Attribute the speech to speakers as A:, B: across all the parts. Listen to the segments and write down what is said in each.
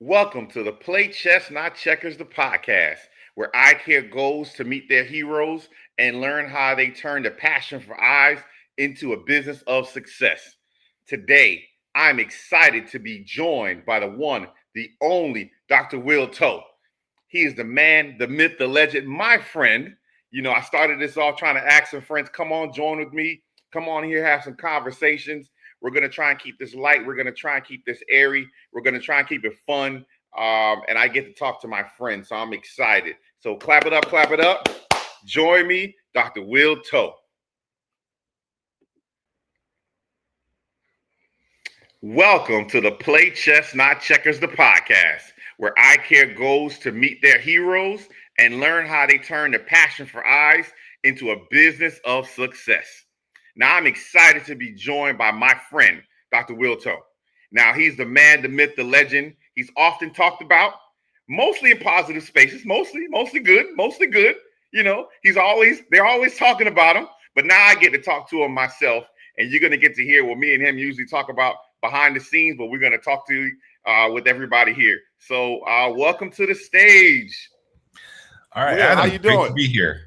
A: Welcome to the Play Chess Not Checkers, the podcast, where eye care goes to meet their heroes and learn how they turn their passion for eyes into a business of success. Today, I'm excited to be joined by the one, the only Dr. Will Toe. He is the man, the myth, the legend, my friend. I started this off trying to ask some friends, come on, join with me. Come on here, have some conversations. We're going to try and keep this light. We're going to try and keep this airy. We're going to try and keep it fun. And I get to talk to my friends, so I'm excited. So clap it up, clap it up. Join me, Dr. Will Toe. Welcome to the Play Chess Not Checkers, the podcast, where eye care goes to meet their heroes and learn how they turn their passion for eyes into a business of success. Now, I'm excited to be joined by my friend, Dr. Will Toe. Now, he's the man, the myth, the legend. He's often talked about, mostly in positive spaces, mostly good, mostly good. They're always talking about him, but now I get to talk to him myself, and you're going to get to hear what me and him usually talk about behind the scenes, but we're going to talk to with everybody here. So welcome to the stage.
B: All right,
A: Will,
B: Adam,
A: how you doing?
B: great to be here.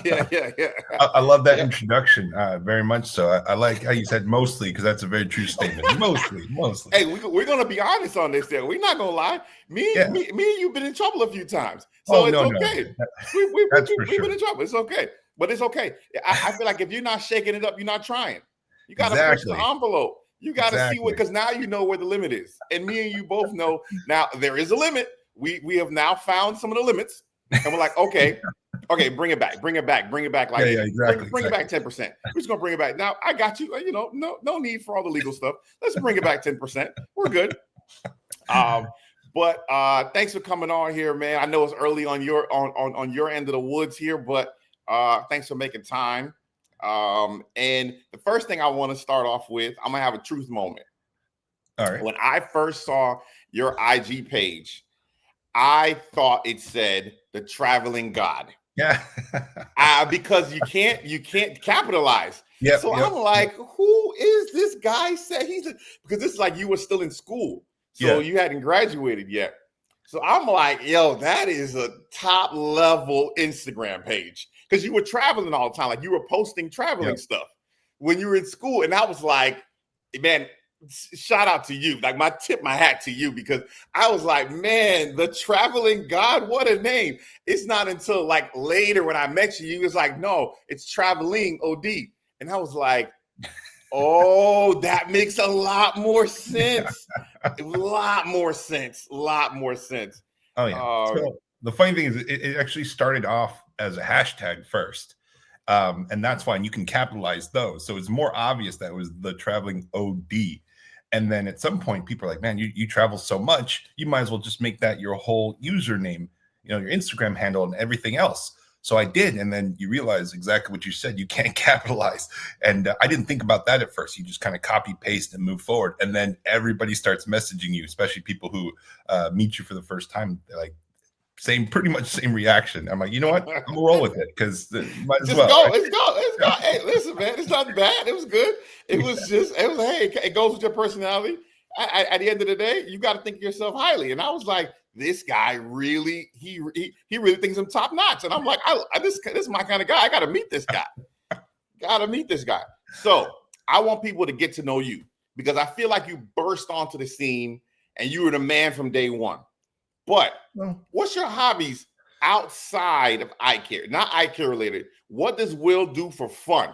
A: Yeah.
B: I love that introduction very much. So I like how you said mostly, because that's a very true statement. Mostly.
A: Hey, we're going to be honest on this. There, we're not going to lie. Me and you've been in trouble a few times, so it's okay. We've been in trouble. It's okay, but it's okay. I feel like if you're not shaking it up, you're not trying. You got to push the envelope. You got to see what, because now you know where the limit is, and me and you both know now there is a limit. We have now found some of the limits, and we're like, okay, bring it back. Like, bring it back like bring it back 10%. We're just gonna bring it back. Now I got you. No need for all the legal stuff. Let's bring it back 10%. We're good. But thanks for coming on here, man. I know it's early on your end of the woods here, but thanks for making time. And the first thing I want to start off with, I'm gonna have a truth moment.
B: All right.
A: When I first saw your IG page, I thought it said the traveling God.
B: Yeah.
A: Because you can't capitalize.
B: Yeah.
A: So I'm like, who is this guy? Because this is like you were still in school, so you hadn't graduated yet. So I'm like, yo, that is a top level Instagram page, because you were traveling all the time. Like, you were posting traveling stuff when you were in school, and I was like, man, shout out to you. Like, my hat to you, because I was like, man, the traveling God, what a name. It's not until like later when I met you, you was like, no, it's traveling OD. And I was like, oh, that makes a lot more sense. A lot more sense.
B: Oh yeah. So the funny thing is, it actually started off as a hashtag first. And that's why you can capitalize those. So it's more obvious that it was the traveling OD. And then at some point, people are like, man, you travel so much, you might as well just make that your whole username, your Instagram handle and everything else. So I did. And then you realize exactly what you said. You can't capitalize. And I didn't think about that at first. You just kind of copy, paste and move forward. And then everybody starts messaging you, especially people who meet you for the first time. They're like, pretty much same reaction. I'm like, you know what? I'm gonna roll with it, because might as well.
A: Let's go. Hey, listen, man, it's not bad. It was good. Hey, it goes with your personality. At the end of the day, you got to think of yourself highly. And I was like, this guy really, he really thinks I'm top notch. And I'm like, this is my kind of guy. I got to meet this guy. So I want people to get to know you, because I feel like you burst onto the scene and you were the man from day one. But what's your hobbies outside of eye care? Not eye care related. What does Will do for fun?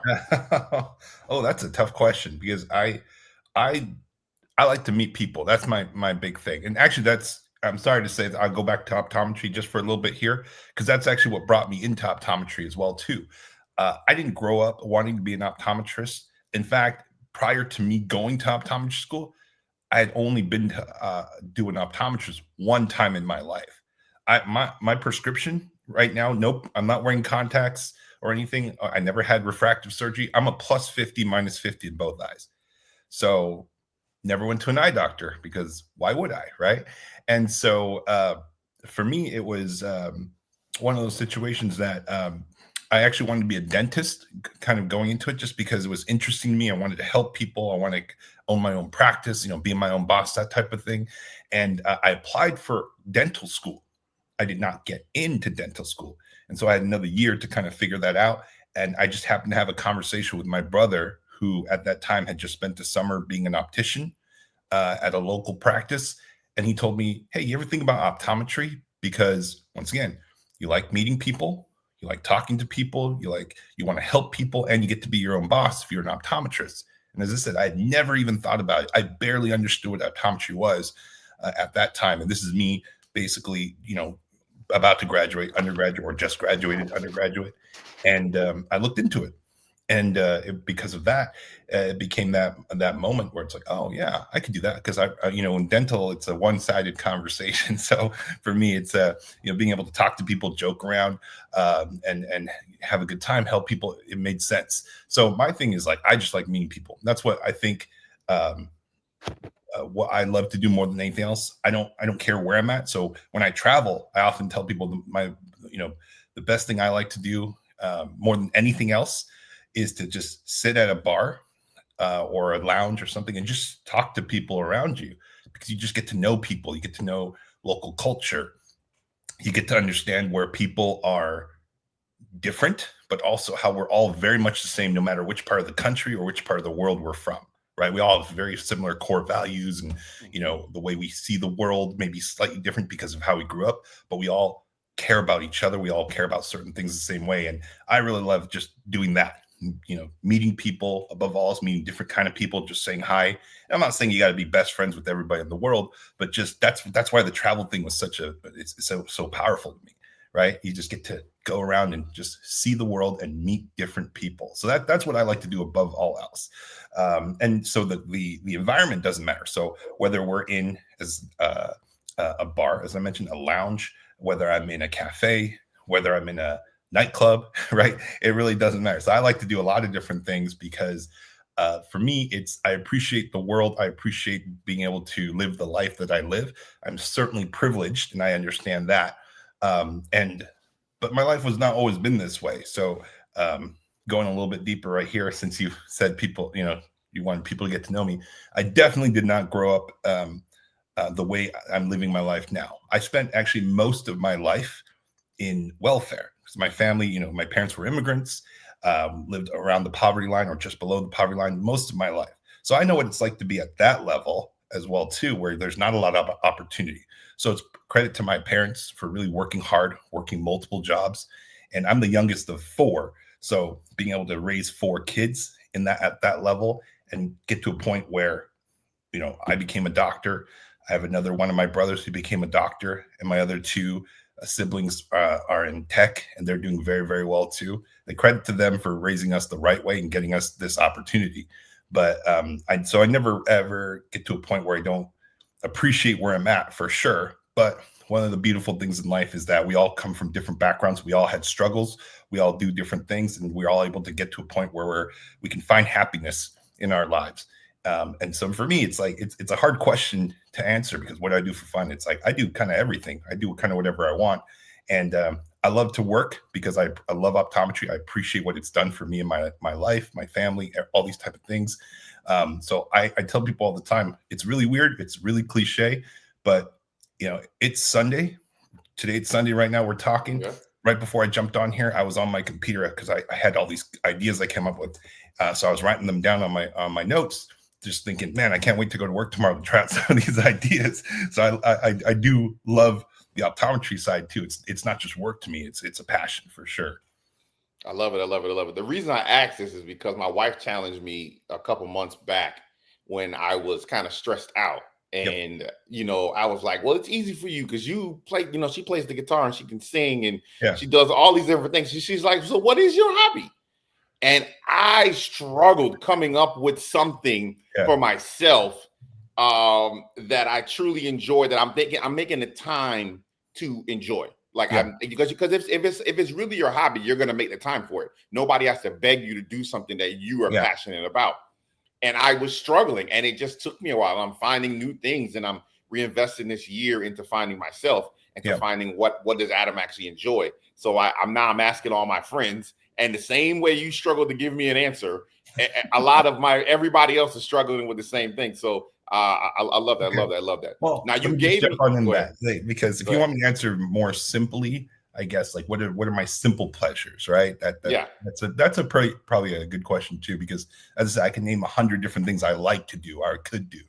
B: Oh, that's a tough question, because I like to meet people. That's my big thing. And actually, I'm sorry to say that I'll go back to optometry just for a little bit here, because that's actually what brought me into optometry as well too. I didn't grow up wanting to be an optometrist. In fact, prior to me going to optometry school, I had only been to do an optometrist one time in my life. My prescription right now, nope, I'm not wearing contacts or anything. I never had refractive surgery. I'm a +50, -50 in both eyes. So never went to an eye doctor, because why would I, right? And so for me, it was one of those situations that I actually wanted to be a dentist, kind of going into it, just because it was interesting to me. I wanted to help people. I wanted to own my own practice, be my own boss, that type of thing. And I applied for dental school. I did not get into dental school. And so I had another year to kind of figure that out. And I just happened to have a conversation with my brother, who at that time had just spent the summer being an optician at a local practice. And he told me, hey, you ever think about optometry? Because once again, you like meeting people, you like talking to people, you want to help people, and you get to be your own boss if you're an optometrist. And as I said, I had never even thought about it. I barely understood what optometry was at that time. And this is me basically, about to graduate undergraduate, or just graduated undergraduate. And I looked into it. And because of that, it became that moment where it's like, oh yeah, I could do that, because in dental, it's a one-sided conversation. So for me, it's being able to talk to people, joke around, and have a good time, help people. It made sense. So my thing is, like, I just like meeting people. That's what I think. Um, what I love to do more than anything else. I don't care where I'm at. So when I travel, I often tell people the best thing I like to do more than anything else is to just sit at a bar or a lounge or something and just talk to people around you, because you just get to know people. You get to know local culture. You get to understand where people are different, but also how we're all very much the same, no matter which part of the country or which part of the world we're from. Right? We all have very similar core values, and the way we see the world may be slightly different because of how we grew up, but we all care about each other. We all care about certain things the same way, and I really love just doing that. Meeting people, above all, is meeting different kind of people, just saying hi. And I'm not saying you got to be best friends with everybody in the world, but just that's why the travel thing was it's so powerful to me. Right? You just get to go around and just see the world and meet different people. So that's what I like to do above all else. And so the environment doesn't matter. So whether we're in as a bar, as I mentioned, a lounge, whether I'm in a cafe, whether I'm in a nightclub, right? It really doesn't matter. So I like to do a lot of different things, because for me, I appreciate the world. I appreciate being able to live the life that I live. I'm certainly privileged, and I understand that. But my life was not always been this way. So going a little bit deeper right here, since you said people, you wanted people to get to know me, I definitely did not grow up the way I'm living my life now. I spent actually most of my life in welfare, because my family, my parents were immigrants, lived around the poverty line or just below the poverty line most of my life. So I know what it's like to be at that level as well too, where there's not a lot of opportunity. So it's credit to my parents for really working hard, working multiple jobs. And I'm the youngest of four. So being able to raise four kids at that level, and get to a point where, I became a doctor. I have another one of my brothers who became a doctor, and my other two siblings are in tech, and they're doing very, very well too. The credit to them for raising us the right way and getting us this opportunity. But I never ever get to a point where I don't appreciate where I'm at, for sure. But one of the beautiful things in life is that we all come from different backgrounds. We all had struggles. We all do different things, and we're all able to get to a point where we can find happiness in our lives. And so for me, it's like it's a hard question to answer, because what do I do for fun? It's like I do kind of everything. I do kind of whatever I want, and I love to work because I love optometry. I appreciate what it's done for me in my life, my family, all these type of things. So I tell people all the time, it's really weird, it's really cliche, but it's Sunday. Today it's Sunday. Right now we're talking.
A: Yeah.
B: Right before I jumped on here, I was on my computer because I had all these ideas I came up with. So I was writing them down on my notes, just thinking, man, I can't wait to go to work tomorrow to try out some of these ideas. So I do love the optometry side too. It's not just work to me. It's a passion for sure.
A: I love it. I love it. I love it. The reason I asked this is because my wife challenged me a couple months back when I was kind of stressed out.
B: Yep.
A: And, I was like, well, it's easy for you because you play, she plays the guitar and she can sing and
B: Yeah.
A: she does all these different things. She's like, so what is your hobby? And I struggled coming up with something for myself that I truly enjoy, that I'm making the time to enjoy. Like because if it's really your hobby, you're gonna make the time for it. Nobody has to beg you to do something that you are passionate about. And I was struggling, and it just took me a while. I'm finding new things, and I'm reinvesting this year into finding myself and to finding what does Adam actually enjoy. So I'm asking all my friends, And the same way you struggle to give me an answer, a lot of everybody else is struggling with the same thing. So I love that. I
B: Okay.
A: love that. I love that. Now
B: Well,
A: you
B: let me just
A: gave
B: jump
A: me.
B: on in
A: Go ahead.
B: that because if
A: Go
B: you
A: ahead.
B: want me to answer more simply, I guess like what are my simple pleasures, right?
A: Yeah.
B: That's probably a good question too, because as I said, I can name 100 different things I like to do or could do,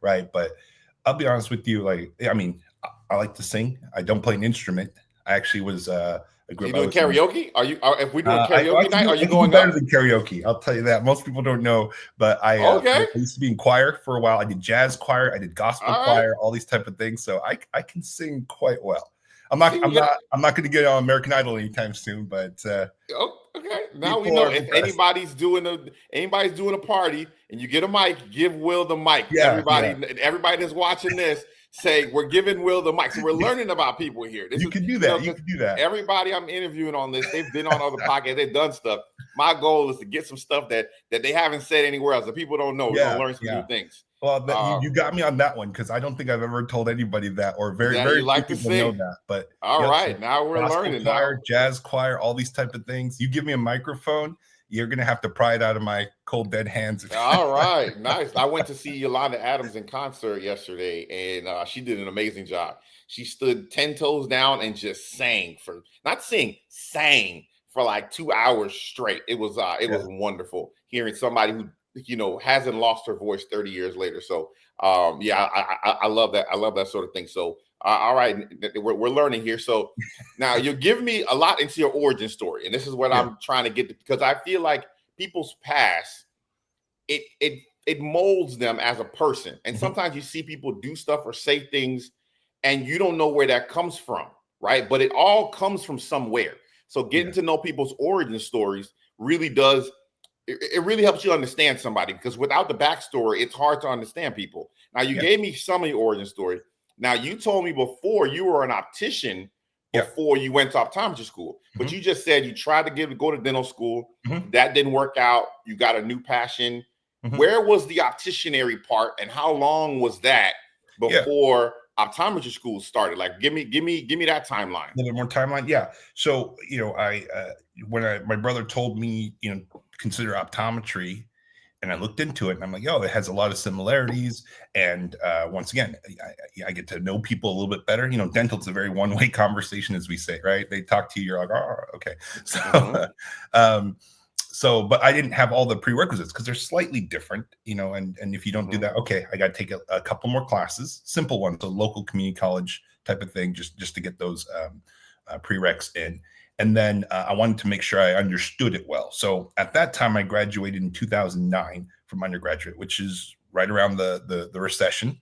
B: right? But I'll be honest with you, like I mean, I like to sing. I don't play an instrument. I actually was I
A: So
B: grew
A: you
B: up. I
A: doing
B: was in
A: karaoke? If we're doing
B: I
A: karaoke
B: can
A: night,
B: do
A: are you
B: I can do
A: going
B: better
A: up?
B: than karaoke. I'll tell you that. Most people don't know, but I
A: Okay.
B: used to be in choir for a while. I did jazz choir, I did gospel
A: All right.
B: choir, all these type of things. So I can sing quite well.
A: See, we got.
B: I'm not going to get on American Idol anytime soon, but
A: Oh, okay. Now we
B: people
A: know
B: are
A: if
B: impressed.
A: anybody's doing a party and you get a mic, give Will the mic.
B: Yeah, yeah,
A: Everybody that's watching this, say we're giving Will the mic. So we're
B: yeah.
A: learning about people here. This
B: You
A: is
B: can do that. You
A: because
B: can do that.
A: everybody I'm interviewing on this, they've been on other podcasts, they've done stuff. My goal is to get some stuff that they haven't said anywhere else that people don't know. We're gonna
B: Yeah,
A: learn some new
B: yeah.
A: things.
B: Well,
A: Uh,
B: you got me on that one because I don't think I've ever told anybody that, or
A: that
B: very
A: you
B: few
A: like to
B: people know
A: sing.
B: that. But
A: All
B: yep,
A: right,
B: so
A: now we're
B: gospel
A: learning now.
B: choir, jazz choir, all these type of things. You give me a microphone, you're gonna have to pry it out of my cold dead hands.
A: All right, nice. I went to see Yolanda Adams in concert yesterday, and she did an amazing job. She stood 10 toes down and just sang for not sing, sang for like 2 hours straight. It
B: Yeah,
A: was wonderful hearing somebody who hasn't lost her voice 30 years later. So yeah, I love that. I love that sort of thing. So all right, we're learning here. So now you're giving me a lot into your origin story, and this is what
B: yeah,
A: I'm trying to get to, because I feel like people's past it molds them as a person. And
B: mhm,
A: sometimes you see people do stuff or say things and you don't know where that comes from, right? But it all comes from somewhere. So getting
B: yeah,
A: to know people's origin stories really does it really helps you understand somebody, because without the backstory, it's hard to understand people. Now, you
B: yeah,
A: gave me some of your origin story. Now, you told me before you were an optician
B: yeah,
A: before you went to optometry school, but
B: mhm,
A: you just said you tried to go to dental school.
B: mhm,
A: That didn't work out. You got a new passion.
B: mhm.
A: Where was the opticianary part, and how long was that
B: Yeah.
A: before optometry school started? Like, give me that timeline.
B: A little bit more timeline. Yeah. So, I when my brother told me, consider optometry, and I looked into it, and I'm like, oh, it has a lot of similarities. And once again, I get to know people a little bit better. Dental's a very one way conversation, as we say, right? They talk to you, you're like, oh, okay.
A: Mm-hmm.
B: So, um, but I didn't have all the prerequisites because they're slightly different, and if you don't do
A: Mm-hmm.
B: that, okay, I got to take a couple more classes, simple ones, so local community college type of thing, just to get those prereqs in. And then I wanted to make sure I understood it well. So at that time, I graduated in 2009 from undergraduate, which is right around the recession.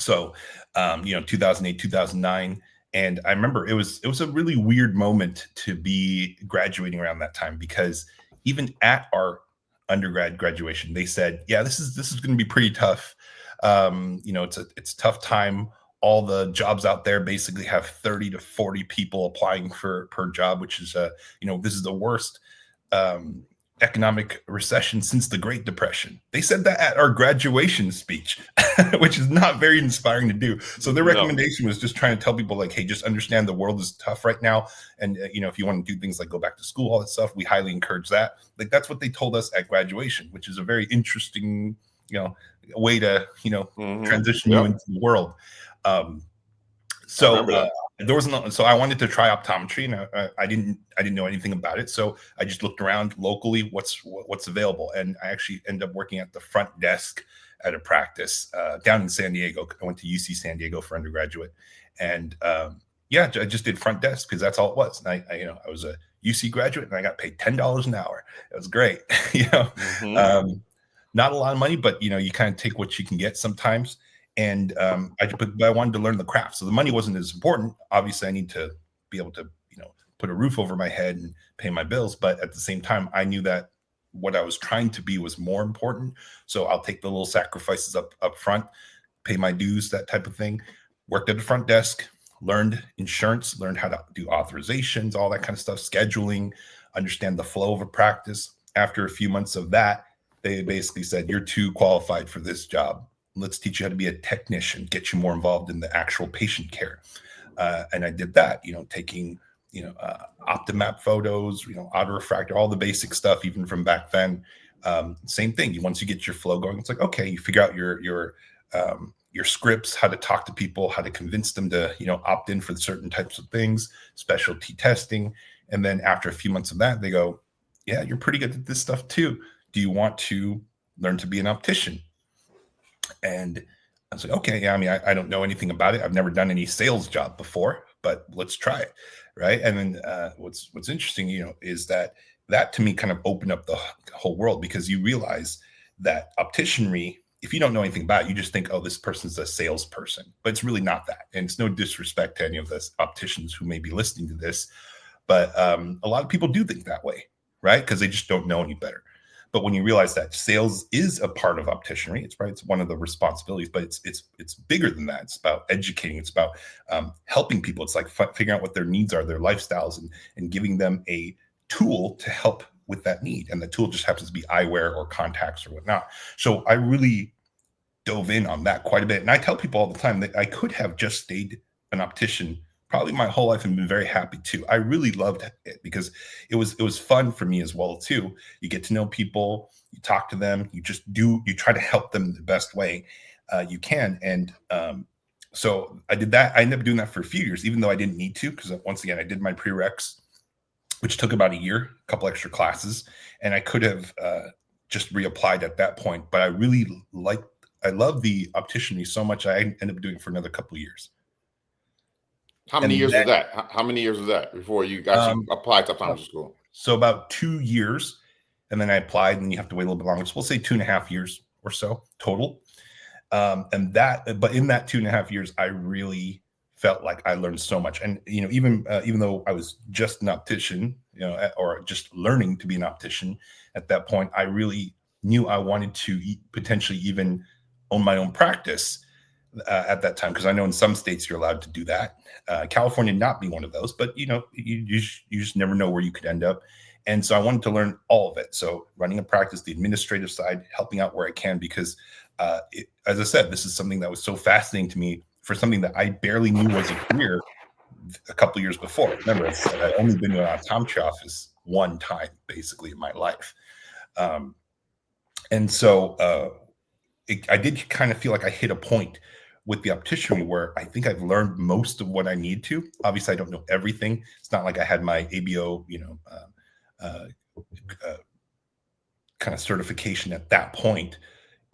B: So 2008, 2009. And I remember it was a really weird moment to be graduating around that time, because even at our undergrad graduation, they said, yeah, this is going to be pretty tough. It's a tough time. All the jobs out there basically have 30 to 40 people applying for per job, which is this is the worst um, economic recession since the Great Depression. They said that at our graduation speech, which is not very inspiring to do. So their
A: No.
B: recommendation was just trying to tell people like, hey, just understand the world is tough right now. And, if you want to do things like go back to school, all that stuff, we highly encourage that. Like, that's what they told us at graduation, which is a very interesting, way to,
A: Mm-hmm.
B: transition you
A: Yep.
B: into the world. Um,
A: I
B: so
A: remember that.
B: there was no, so I wanted to try optometry, and I didn't know anything about it. So I just looked around locally, what's available, and I actually ended up working at the front desk at a practice down in San Diego. I went to UC San Diego for undergraduate, and yeah, I just did front desk because that's all it was. And I was a UC graduate, and I got paid $10 an hour. It was great,
A: Mm-hmm.
B: um, not a lot of money, but you kind of take what you can get sometimes. And but I wanted to learn the craft, so the money wasn't as important. Obviously, I need to be able to put a roof over my head and pay my bills, but at the same time, I knew that what I was trying to be was more important. So I'll take the little sacrifices up front, pay my dues, that type of thing. Worked at the front desk, learned insurance, learned how to do authorizations, all that kind of stuff, scheduling, understand the flow of a practice. After a few months of that, they basically said, you're too qualified for this job. Let's teach you how to be a technician, get you more involved in the actual patient care. And I did that, taking Optimap photos, auto refractor, all the basic stuff, even from back then. Same thing. Once you get your flow going, it's like, okay, you figure out your scripts, how to talk to people, how to convince them to, opt in for certain types of things, specialty testing. And then after a few months of that, they go, yeah, you're pretty good at this stuff too. Do you want to learn to be an optician? And I was like, okay, yeah, I mean, I don't know anything about it. I've never done any sales job before, but let's try it. Right. And then what's interesting, is that to me kind of opened up the whole world, because you realize that opticianry, if you don't know anything about it, you just think, oh, this person's a salesperson, but it's really not that. And it's no disrespect to any of the opticians who may be listening to this, but a lot of people do think that way, right? Because they just don't know any better. But when you realize that sales is a part of opticianry, it's one of the responsibilities, but it's bigger than that. It's about educating. It's about helping people. It's like figuring out what their needs are, their lifestyles, and giving them a tool to help with that need. And the tool just happens to be eyewear or contacts or whatnot. So I really dove in on that quite a bit. And I tell people all the time that I could have just stayed an optician probably my whole life and been very happy too. I really loved it because it was fun for me as well too. You get to know people, you talk to them, you try to help them the best way you can. And so I did that. I ended up doing that for a few years, even though I didn't need to, because once again, I did my prereqs, which took about a year, a couple extra classes, and I could have just reapplied at that point. But I love the opticianry so much, I ended up doing it for another couple of years.
A: How many years was that? How many years was that before you actually applied to optometry school?
B: So about 2 years, and then I applied, and you have to wait a little bit longer. So we'll say 2.5 years or so total. But in that 2.5 years, I really felt like I learned so much. And even though I was just an optician, or just learning to be an optician at that point, I really knew I wanted to potentially even own my own practice at that time, because I know in some states you're allowed to do that. California not be one of those, but you just never know where you could end up. And so I wanted to learn all of it. So running a practice, the administrative side, helping out where I can, because as I said, this is something that was so fascinating to me, for something that I barely knew was a career a couple of years before. Remember, I said I'd only been to an optometry office one time, basically, in my life. And so I did kind of feel like I hit a point with the opticianry where I think I've learned most of what I need to. Obviously, I don't know everything. It's not like I had my ABO, kind of certification at that point.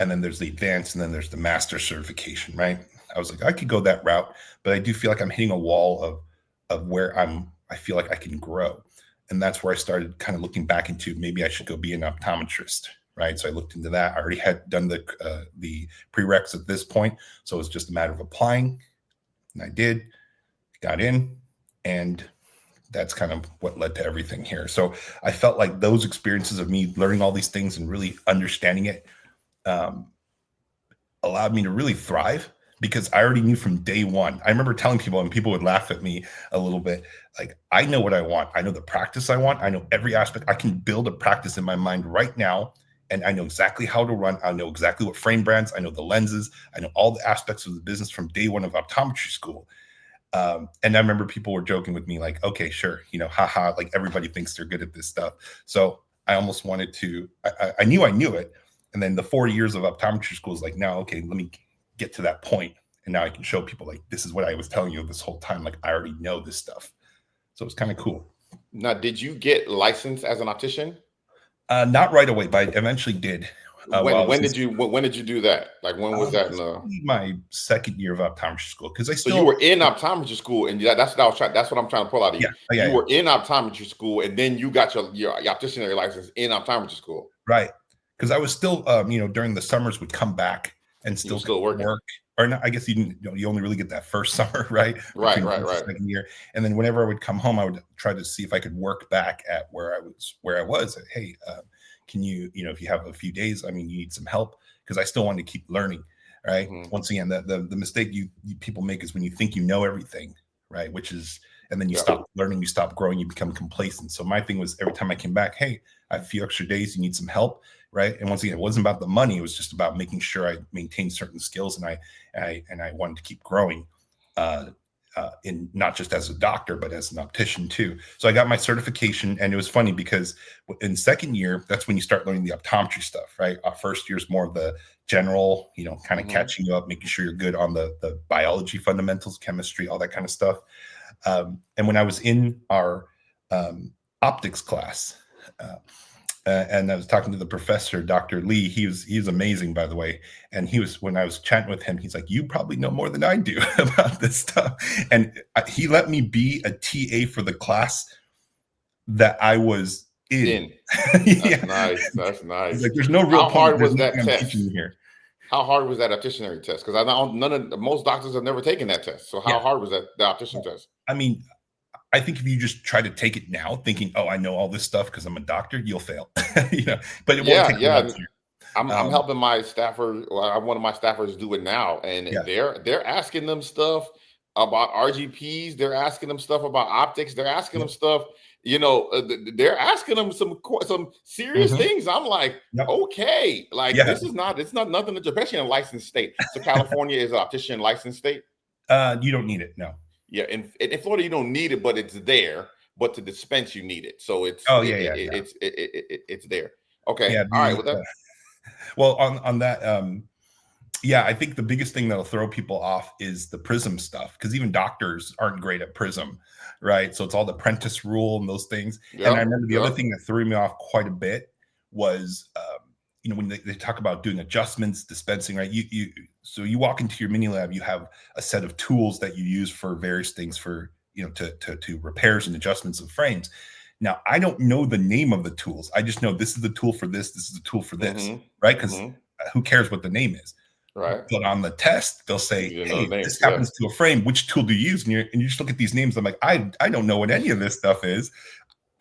B: And then there's the advanced, and then there's the master certification, right? I was like, I could go that route, but I do feel like I'm hitting a wall of where I feel like I can grow. And that's where I started kind of looking back into, maybe I should go be an optometrist, right? So I looked into that. I already had done the prereqs at this point, so it was just a matter of applying, and I did, got in, and that's kind of what led to everything here. So I felt like those experiences of me learning all these things and really understanding it allowed me to really thrive, because I already knew from day one. I remember telling people, and people would laugh at me a little bit, like, I know what I want. I know the practice I want. I know every aspect. I can build a practice in my mind right now, and I know exactly how to run. I know exactly what frame brands. I know the lenses. I know all the aspects of the business from day one of optometry school. And I remember people were joking with me, like, okay, sure, haha, like everybody thinks they're good at this stuff. So I almost wanted to, I knew it. And then the 4 years of optometry school is like, now, okay, let me get to that point. And now I can show people, like, this is what I was telling you this whole time. Like, I already know this stuff. So it's kind of cool.
A: Now, did you get licensed as an optician?
B: Not right away, but I eventually did.
A: When did you do that? Like, when was that?
B: My second year of optometry school, because
A: So you were in optometry school, and that's what I'm trying to pull out of you.
B: Yeah,
A: you were in optometry school, and then you got your opticianry license in optometry school,
B: right? Because I was still, during the summers would come back and still
A: working.
B: Work. Or not, I guess you only really get that first summer, right?
A: Right.
B: Second year, and then whenever I would come home, I would try to see if I could work back at where I was. Hey, can you, if you have a few days, I mean, you need some help, because I still want to keep learning, right? Mm-hmm. Once again, the mistake you people make is when you think you know everything, right? And then you stop learning, you stop growing, you become complacent. So my thing was, every time I came back, hey, I have a few extra days, you need some help, right? And once again, it wasn't about the money. It was just about making sure I maintained certain skills, and I wanted to keep growing. in not just as a doctor, but as an optician too. So I got my certification, and it was funny because in second year, that's when you start learning the optometry stuff, right? First year is more of the general, kind of
A: Mm-hmm.
B: catching you up, making sure you're good on the biology fundamentals, chemistry, all that kind of stuff. And when I was in our optics class, and I was talking to the professor, Dr. Lee. He's amazing, by the way. And when I was chatting with him, he's like, "You probably know more than I do about this stuff." And he let me be a TA for the class that I was in.
A: In. That's
B: Yeah,
A: nice. That's
B: he's
A: nice.
B: like, "There's no real
A: How
B: point.
A: hard
B: There's
A: was
B: nothing
A: that
B: I'm teaching
A: test?
B: you here."
A: How hard was that opticianry test? Because I know most doctors have never taken that test. So how
B: Yeah,
A: hard was the optician test?
B: I mean, I think if you just try to take it now, thinking, "Oh, I know all this stuff because I'm a doctor," you'll fail. But it won't
A: Yeah,
B: take you long
A: yeah.
B: to.
A: I'm
B: Um,
A: helping my staffer. Well, one of my staffers do it now,
B: yeah,
A: and they're asking them stuff about RGPs. They're asking them stuff about optics. They're asking them
B: yep,
A: stuff. They're asking them some serious
B: hmm,
A: things. I'm like,
B: yep,
A: okay, like
B: yeah.
A: this is not. It's not nothing. Especially in a licensed state. So California is an optician licensed state.
B: You don't need it. No.
A: Yeah, in Florida you don't need it, but it's there. But to dispense, you need it. So
B: Oh yeah, yeah, yeah,
A: it's there. Okay,
B: yeah.
A: all right. Well, that
B: Well, on that, yeah, I think the biggest thing that'll throw people off is the prism stuff because even doctors aren't great at prism, right? So it's all the apprentice rule and those things. And I
A: yep,
B: remember the other
A: yep.
B: thing that threw me off quite a bit was, when they talk about doing adjustments, dispensing, right? So you walk into your mini lab, you have a set of tools that you use for various things for to repairs and adjustments of frames. Now, I don't know the name of the tools. I just know this is the tool for this. This is the tool for this,
A: Mm-hmm.
B: right? Because
A: Mm-hmm.
B: who cares what the name is?
A: Right.
B: But on the test, they'll
A: You
B: say,
A: didn't know
B: "Hey,
A: the
B: this
A: names. Yeah.
B: happens to a frame. Which tool do you use?" And you just look at these names. I'm like, I don't know what any of this stuff is.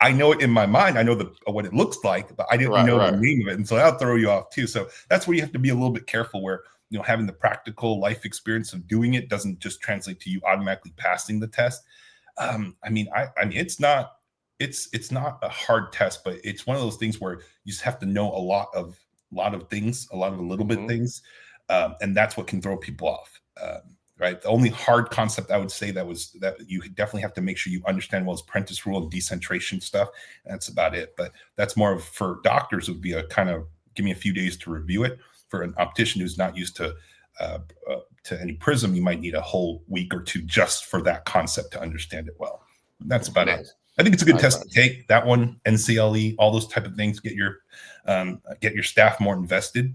B: I know it in my mind. I know what it looks like, but I didn't
A: Right.
B: know the
A: Right.
B: name of it, and so that'll throw you off too. So that's where you have to be a little bit careful. Where having the practical life experience of doing it doesn't just translate to you automatically passing the test. I mean, it's not a hard test, but it's one of those things where you just have to know a lot of things, a lot of little bit
A: Mm-hmm.
B: things, and that's what can throw people off. Right. The only hard concept I would say that you definitely have to make sure you understand is apprentice rule and decentration stuff. That's about it. But that's more of for doctors. It would be a kind of give me a few days to review it. For an optician who's not used uh, to any prism, you might need a whole week or two just for that concept to understand it well. That's about it.
A: Nice.
B: I think it's a good
A: Nice.
B: test to
A: Nice.
B: take. That one, NCLE, all those type of things. Get your staff more invested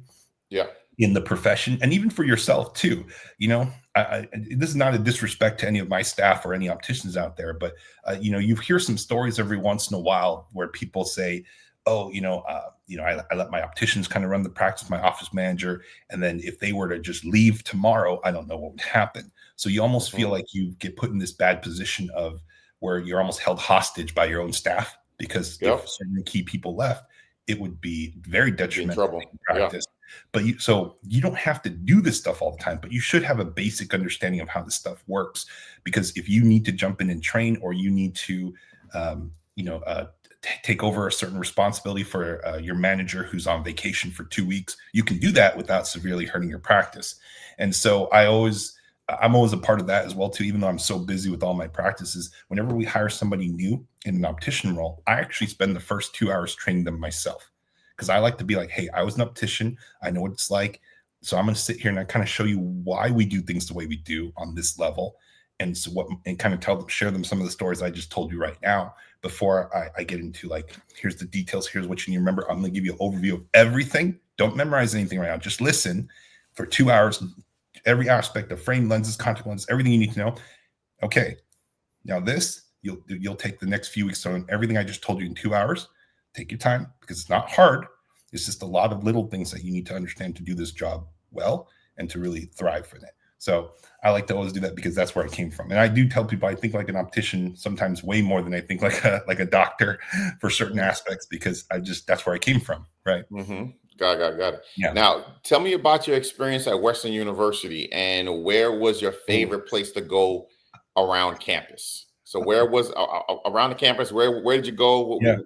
A: Yeah.
B: in the profession, and even for yourself too. This is not a disrespect to any of my staff or any opticians out there, but you hear some stories every once in a while where people say, "Oh, I let my opticians kind of run the practice, my office manager, and then if they were to just leave tomorrow, I don't know what would happen." So you almost feel
A: Mm-hmm.
B: like you get put in this bad position of where you're almost held hostage by your own staff because if
A: Yep.
B: certain key people left, it would be very
A: You'd be in
B: detrimental
A: trouble.
B: to
A: Yeah.
B: practice. So you don't have to do this stuff all the time, but you should have a basic understanding of how this stuff works. Because if you need to jump in and train, or you need to, um, you know, uh, take over a certain responsibility for your manager who's on vacation for 2 weeks, you can do that without severely hurting your practice. And so I'm always a part of that as well too. Even though I'm so busy with all my practices, whenever we hire somebody new in an optician role, I actually spend the first 2 hours training them myself because I like to be like, "Hey, I was an optician. I know what it's like. So I'm going to sit here and I kind of show you why we do things the way we do on this level." And kind of share them some of the stories I just told you right now before I get into like, here's the details. Here's what you need to remember. I'm going to give you an overview of everything. Don't memorize anything right now. Just listen for 2 hours, every aspect of frame, lenses, contact lenses, everything you need to know. Okay. Now this, you'll take the next few weeks on everything I just told you in 2 hours. Take your time because it's not hard. It's just a lot of little things that you need to understand to do this job well and to really thrive for it. So I like to always do that because that's where I came from. And I do tell people I think like an optician sometimes way more than I think like a doctor for certain aspects because that's where I came from. Right.
A: Mm-hmm. Got it.
B: Yeah.
A: Now, tell me about your experience at Western University and where was your
B: Oh,
A: favorite place to go around campus? So, where was around the campus? Where did you go?
B: yeah.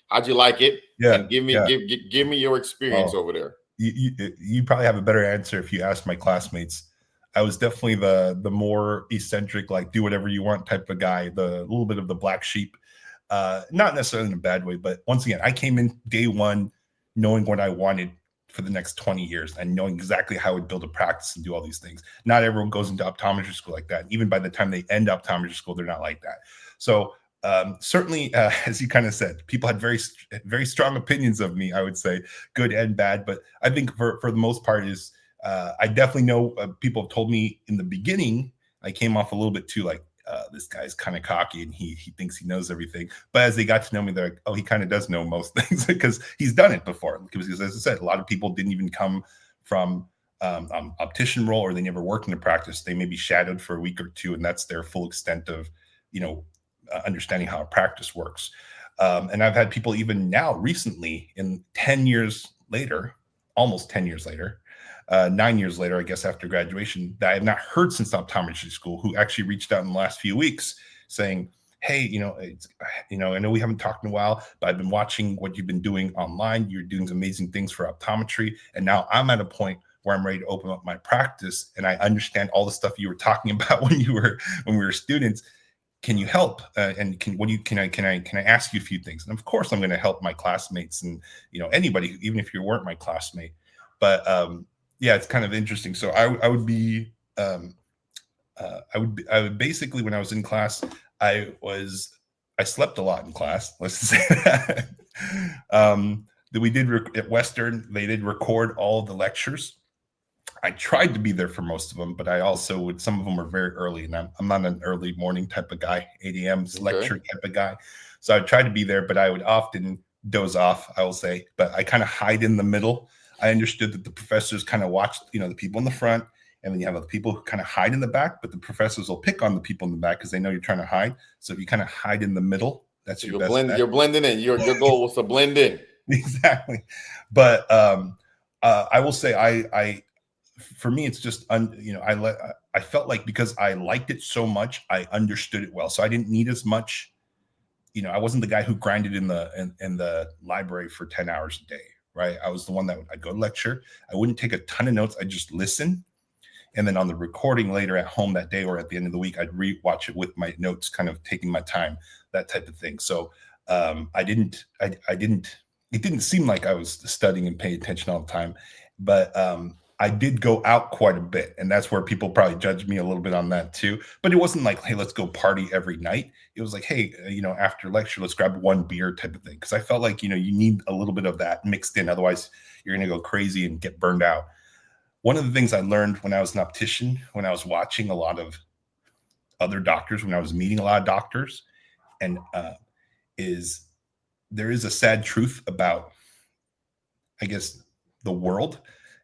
A: How'd you like it?
B: Yeah.
A: And give me
B: Yeah.
A: give me your experience
B: Oh,
A: over there.
B: you probably have a better answer if you ask my classmates. I was definitely the more eccentric, like do whatever you want type of guy, the little bit of the black sheep. Not necessarily in a bad way, but once again, I came in day one knowing what I wanted for the next 20 years and knowing exactly how I would build a practice and do all these things. Not everyone goes into optometry school like that. Even by the time they end optometry school, they're not like that. So certainly, as you kind of said, people had very strong opinions of me, I would say, good and bad. But I think for the most part is I definitely know people have told me in the beginning, I came off a little bit too like, this guy's kind of cocky and he thinks he knows everything. But as they got to know me, they're like, oh, he kind of does know most things because he's done it before. Because as I said, a lot of people didn't even come from optician role, or they never worked in a practice. They maybe shadowed for a week or two, and that's their full extent of, understanding how a practice works. And I've had people even now recently, in 10 years later, almost 10 years later, 9 years later, I guess, after graduation, that I have not heard since optometry school, who actually reached out in the last few weeks saying, hey, I know we haven't talked in a while, but I've been watching what you've been doing online. You're doing amazing things for optometry. And now I'm at a point where I'm ready to open up my practice. And I understand all the stuff you were talking about when we were students. Can you help? And can I ask you a few things? And of course, I'm going to help my classmates and anybody, even if you weren't my classmate. But yeah, it's kind of interesting. So I would be I would basically, when I was in class, I slept a lot in class. Let's just say that. That we did at Western, they did record all of the lectures. I tried to be there for most of them, but I also would. Some of them were very early, and I'm not an early morning type of guy, 8 a.m. lecture type of guy. So I would try to be there, but I would often doze off, I will say. But I kind of hide in the middle. I understood that the professors kind of watched, the people in the front, and then you have the people who kind of hide in the back, but the professors will pick on the people in the back because they know you're trying to hide. So if you kind of hide in the middle, that's
A: So
B: your best bet.
A: You're blending in. Your goal was to blend in.
B: Exactly. But I will say I for me, it's just I felt like because I liked it so much, I understood it well. So I didn't need as much. I wasn't the guy who grinded in the library for 10 hours a day, right? I was the one that I'd go to lecture. I wouldn't take a ton of notes. I'd just listen. And then on the recording later at home that day or at the end of the week, I'd rewatch it with my notes, kind of taking my time, that type of thing. So I didn't, it didn't seem like I was studying and paying attention all the time, but I did go out quite a bit. And that's where people probably judged me a little bit on that too. But it wasn't like, hey, let's go party every night. It was like, hey, after lecture, let's grab one beer type of thing. Because I felt like, you need a little bit of that mixed in. Otherwise, you're going to go crazy and get burned out. One of the things I learned when I was an optician, when I was watching a lot of other doctors, when I was meeting a lot of doctors, and is there is a sad truth about, I guess, the world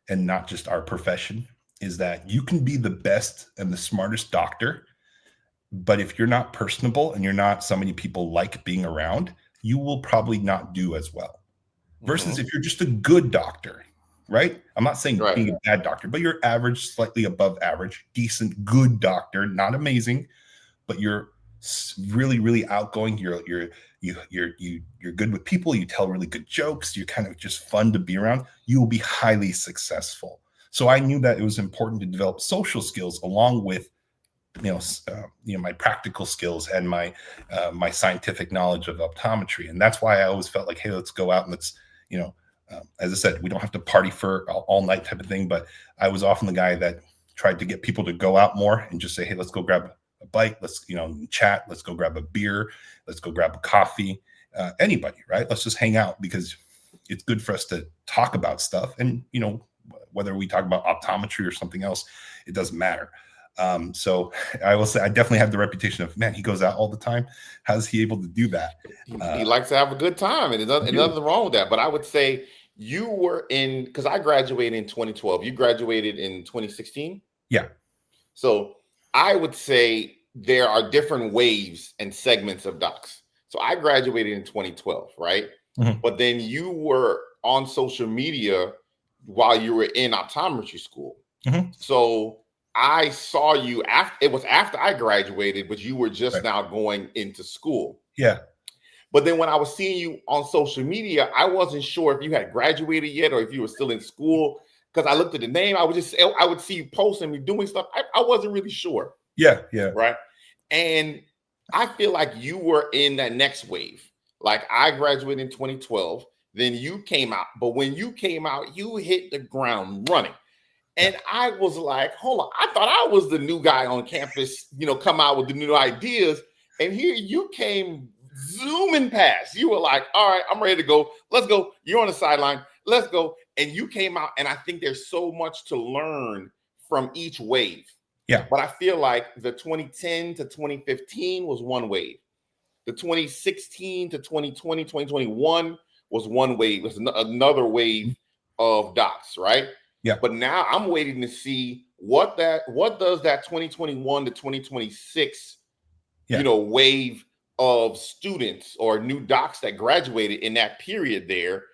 B: and not just our profession, is that you can be the best and the smartest doctor, but if you're not personable and you're not somebody people like being around, you will probably not do as well. Versus if you're just a good doctor, right? I'm not saying being a bad doctor, but you're average, slightly above average, decent, good doctor, not amazing, but you're really, really outgoing. You're good with people. You tell really good jokes. You're kind of just fun to be around. You will be highly successful. So I knew that it was important to develop social skills along with my practical skills and my scientific knowledge of optometry. And that's why I always felt like, hey, let's go out and let's, as I said, we don't have to party for all night type of thing, but I was often the guy that tried to get people to go out more and just say, hey, let's go grab a bite. Let's, chat. Let's go grab a beer. Let's go grab a coffee. Anybody, right? Let's just hang out because it's good for us to talk about stuff. And, whether we talk about optometry or something else, it doesn't matter. So I will say I definitely have the reputation of, man, he goes out all the time. How's he able to do that?
A: He likes to have a good time, and there's nothing wrong with that. But I would say you were because I graduated in 2012. You graduated in 2016?
B: Yeah.
A: So I would say there are different waves and segments of docs. So I graduated in 2012, right?
B: Mm-hmm.
A: But then you were on social media while you were in optometry school.
B: Mm-hmm.
A: So I saw you it was after I graduated, but you were just now going into school.
B: Yeah.
A: But then when I was seeing you on social media, I wasn't sure if you had graduated yet or if you were still in school. because I looked at the name. I would see you posting me doing stuff. I wasn't really sure,
B: Yeah, yeah,
A: right? And I feel like you were in that next wave. Like I graduated in 2012, then you came out, but when you came out, you hit the ground running.
B: yeah.
A: And I was like, hold on, I thought I was the new guy on campus, come out with the new ideas. And here you came zooming past. You were like, all right, I'm ready to go. Let's go. You're on the sideline. Let's go. And you came out. And I think there's so much to learn from each wave.
B: Yeah.
A: But I feel like the 2010 to 2015 was one wave. The 2016 to 2020, 2021 was one wave. It was another wave of docs, right?
B: Yeah.
A: But now I'm waiting to see what does that 2021 to 2026, wave of students or new docs that graduated in that period there.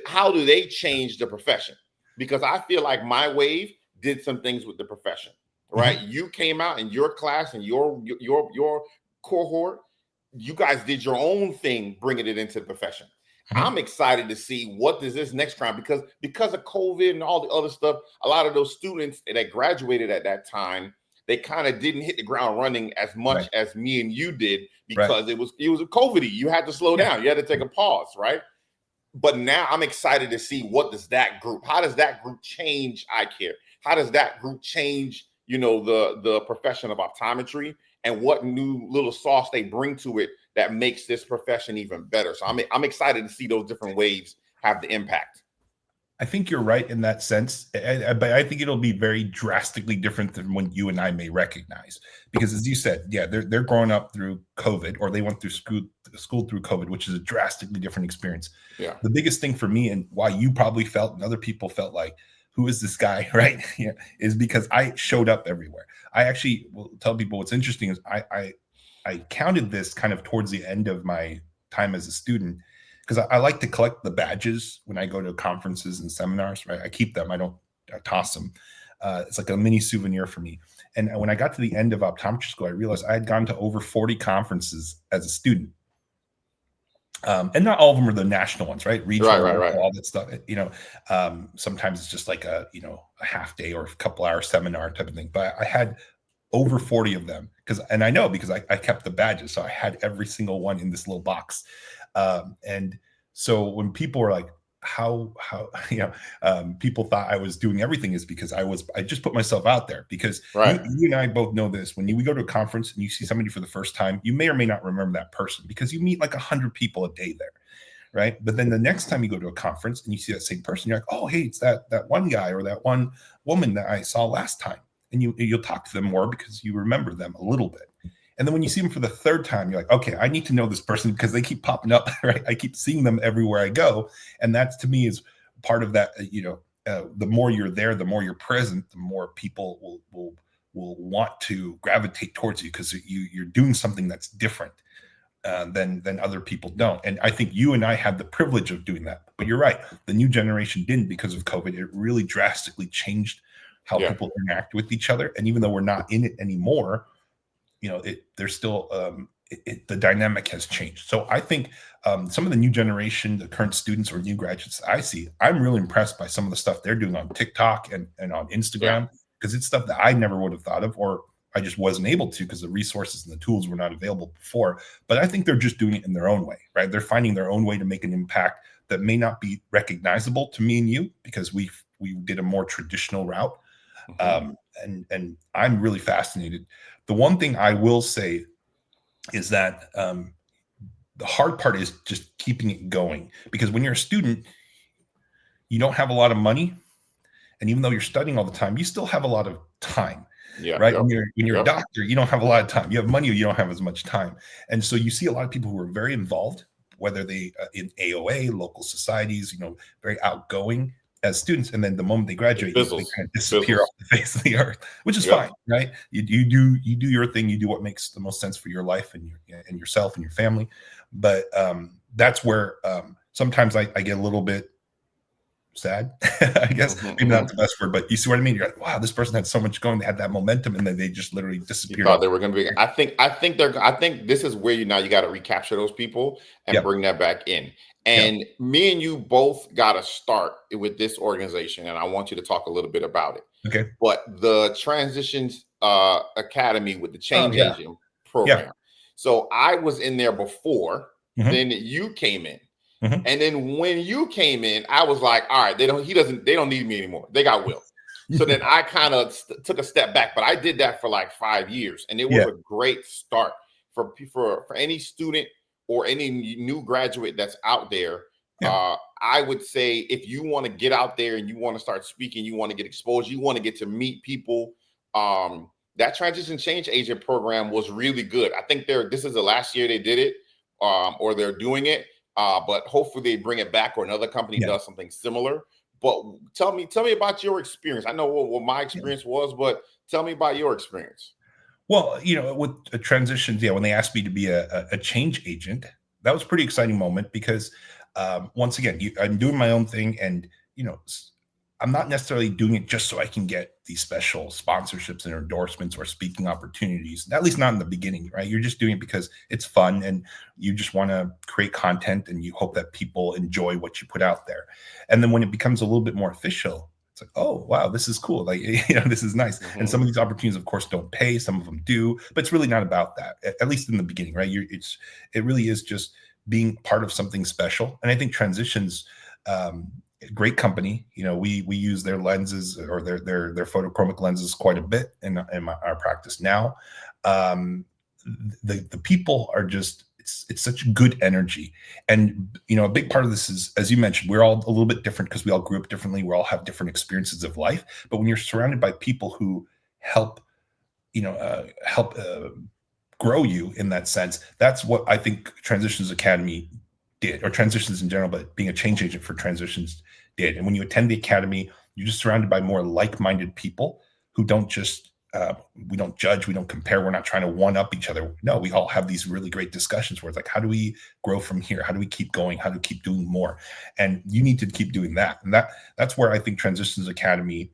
A: How do they change the profession? Because I feel like my wave did some things with the profession, right?
B: Mm-hmm.
A: You came out in your class and your cohort, you guys did your own thing bringing it into the profession.
B: Mm-hmm.
A: I'm excited to see what does this next round, because of COVID and all the other stuff, a lot of those students that graduated at that time, they kind of didn't hit the ground running as much as me and you did, because it was a COVID. You had to slow down. You had to take a pause, right? But now I'm excited to see how does that group change eye care? How does that group change, the profession of optometry, and what new little sauce they bring to it that makes this profession even better? So I'm excited to see those different waves have the impact.
B: I think you're right in that sense, but I think it'll be very drastically different than when you and I may recognize, because as you said, yeah, they're growing up through COVID, or they went through school through COVID, which is a drastically different experience.
A: Yeah.
B: The biggest thing for me, and why you probably felt and other people felt like, who is this guy, right? Yeah, is because I showed up everywhere. I actually will tell people what's interesting is I counted this kind of towards the end of my time as a student, because I like to collect the badges when I go to conferences and seminars, right? I keep them. I don't toss them. It's like a mini souvenir for me. And when I got to the end of optometry school, I realized I had gone to over 40 conferences as a student. And not all of them are the national ones, right? Regional,
A: right.
B: all that stuff. Sometimes it's just like a half day or a couple hour seminar type of thing. But I had over 40 of them because I kept the badges. So I had every single one in this little box. And so when people were like, how people thought I was doing everything, is because I just put myself out there, because you and I both know this. When we go to a conference and you see somebody for the first time, you may or may not remember that person because you meet like 100 people a day there. Right. But then the next time you go to a conference and you see that same person, you're like, oh, hey, it's that one guy or that one woman that I saw last time. And you'll talk to them more because you remember them a little bit. And then when you see them for the third time, you're like, okay, I need to know this person because they keep popping up, right? I keep seeing them everywhere I go. And that, to me, is part of that, the more you're there, the more you're present, the more people will want to gravitate towards you because you're doing something that's different than other people don't. And I think you and I had the privilege of doing that. But you're right. The new generation didn't because of COVID. It really drastically changed how people interact with each other. And even though we're not in it anymore, there's still the dynamic has changed. So I think some of the new generation, the current students or new graduates I see, I'm really impressed by some of the stuff they're doing on TikTok and on Instagram, because it's stuff that I never would have thought of, or I just wasn't able to because the resources and the tools were not available before. But I think they're just doing it in their own way, right? They're finding their own way to make an impact that may not be recognizable to me and you because we did a more traditional route. And I'm really fascinated. The one thing I will say is that the hard part is just keeping it going, because when you're a student, you don't have a lot of money. And even though you're studying all the time, you still have a lot of time, right? When you're a doctor, you don't have a lot of time. You have money, or you don't have as much time. And so you see a lot of people who are very involved, whether they in AOA, local societies, very outgoing as students, and then the moment they graduate, they kind of disappear off the face of the earth, which is fine, right? You do your thing, you do what makes the most sense for your life and yourself and your family. But that's where sometimes I get a little bit sad, I guess.
A: Hmm.
B: Maybe
A: Hmm.
B: not the best word, but you see what I mean? You're like, wow, this person had so much going, they had that momentum, and then they just literally
A: You
B: disappeared
A: thought
B: off.
A: they were going to be. I think this is where you got to recapture those people and
B: Yep.
A: bring that back in.
B: Yep.
A: And me and you both got to start with this organization, and I want you to talk a little bit about it.
B: Okay.
A: But the Transitions Academy with the
B: Oh,
A: Change
B: yeah.
A: Agent
B: Yeah.
A: program. So I was in there before.
B: Hmm.
A: Then you came in.
B: Hmm.
A: And then when you came in, I was like, all right, they don't need me anymore. They got Will. So then
B: Yeah.
A: I kind of took a step back, but I did that for like 5 years. And it was
B: Yeah.
A: a great start for any student or any new graduate that's out there.
B: Yeah.
A: I would say if you want to get out there and you want to start speaking, you want to get exposed, you want to get to meet people. That transition change agent program was really good. I think this is the last year they did it, or they're doing it. But hopefully they bring it back or another company
B: Yeah.
A: does something similar. But tell me about your experience. I know what my
B: Yeah.
A: experience was, but tell me about your experience.
B: Well, with transitions, yeah, when they asked me to be a change agent, that was a pretty exciting moment because once again, I'm doing my own thing, and you know, I'm not necessarily doing it just so I can get these special sponsorships and endorsements or speaking opportunities. At least not in the beginning, right? You're just doing it because it's fun and you just want to create content and you hope that people enjoy what you put out there. And then when it becomes a little bit more official, it's like, oh wow, this is cool. Like, this is nice. And
A: Hmm.
B: some of these opportunities, of course, don't pay. Some of them do, but it's really not about that. At least in the beginning, right? It really is just being part of something special. And I think transitions, great company. We use their lenses or their photochromic lenses quite a bit in our practice now. Um, the people are just it's such good energy, and a big part of this is, as you mentioned, we're all a little bit different because we all grew up differently. We all have different experiences of life, but when you're surrounded by people who help help grow you in that sense, that's what I think Transitions Academy did, or transitions in general, but being a change agent for transitions did. And when you attend the academy, you're just surrounded by more like-minded people who don't just we don't judge, we don't compare, we're not trying to one up each other. No, we all have these really great discussions where it's like, how do we grow from here? How do we keep going? How do we keep doing more? And you need to keep doing that. And that's where I think Transitions Academy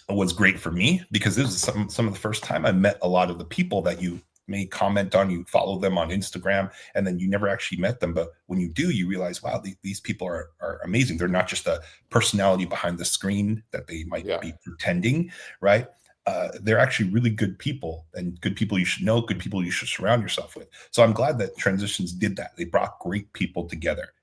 B: was great for me, because this is some of the first time I met a lot of the people that you may comment on. You follow them on Instagram, and then you never actually met them. But when you do, you realize, wow, these people are amazing. They're not just a personality behind the screen that they might
A: Yeah.
B: be pretending, right? They're actually really good people, and good people you should know, good people you should surround yourself with. So I'm glad that Transitions did that. They brought great people together,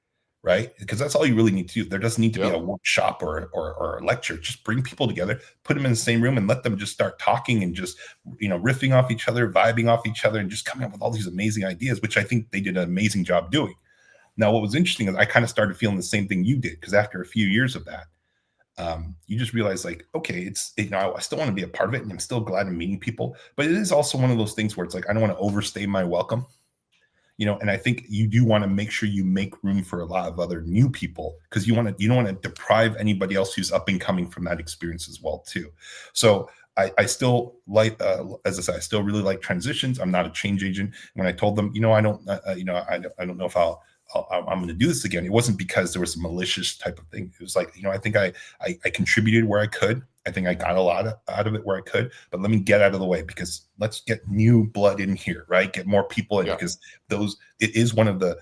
B: right? Because that's all you really need to do. There doesn't need to be a
A: Yep.
B: workshop or a lecture. Just bring people together, put them in the same room, and let them just start talking and just riffing off each other, vibing off each other, and just coming up with all these amazing ideas, which I think they did an amazing job doing. Now, what was interesting is I kind of started feeling the same thing you did, because after a few years of that, you just realize, like, okay, I still want to be a part of it, and I'm still glad I'm meeting people, but it is also one of those things where it's like I don't want to overstay my welcome. And I think you do want to make sure you make room for a lot of other new people, because you don't want to deprive anybody else who's up and coming from that experience as well too. So I still like, as I said, I still really like Transitions. I'm not a change agent. When I told them, I don't know if I'm going to do this again, it wasn't because there was a malicious type of thing. It was like, I think I contributed where I could. I think I got a lot out of it where I could, but let me get out of the way, because let's get new blood in here, right? Get more people in,
A: Yeah.
B: because it is one of the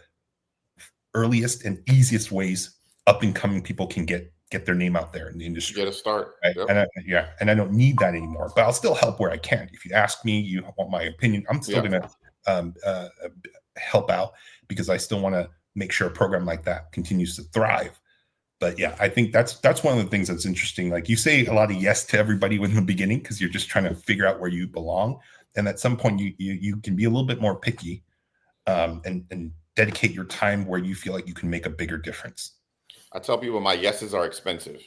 B: earliest and easiest ways up and coming people can get their name out there in the industry.
A: Get a start.
B: Right?
A: Yep.
B: And I don't need that anymore, but I'll still help where I can. If you ask me, you want my opinion, I'm still
A: Yeah.
B: going to help out, because I still want to make sure a program like that continues to thrive. But yeah, I think that's one of the things that's interesting. Like, you say a lot of yes to everybody in the beginning, because you're just trying to figure out where you belong, and at some point you can be a little bit more picky, and dedicate your time where you feel like you can make a bigger difference.
A: I tell people my yeses are expensive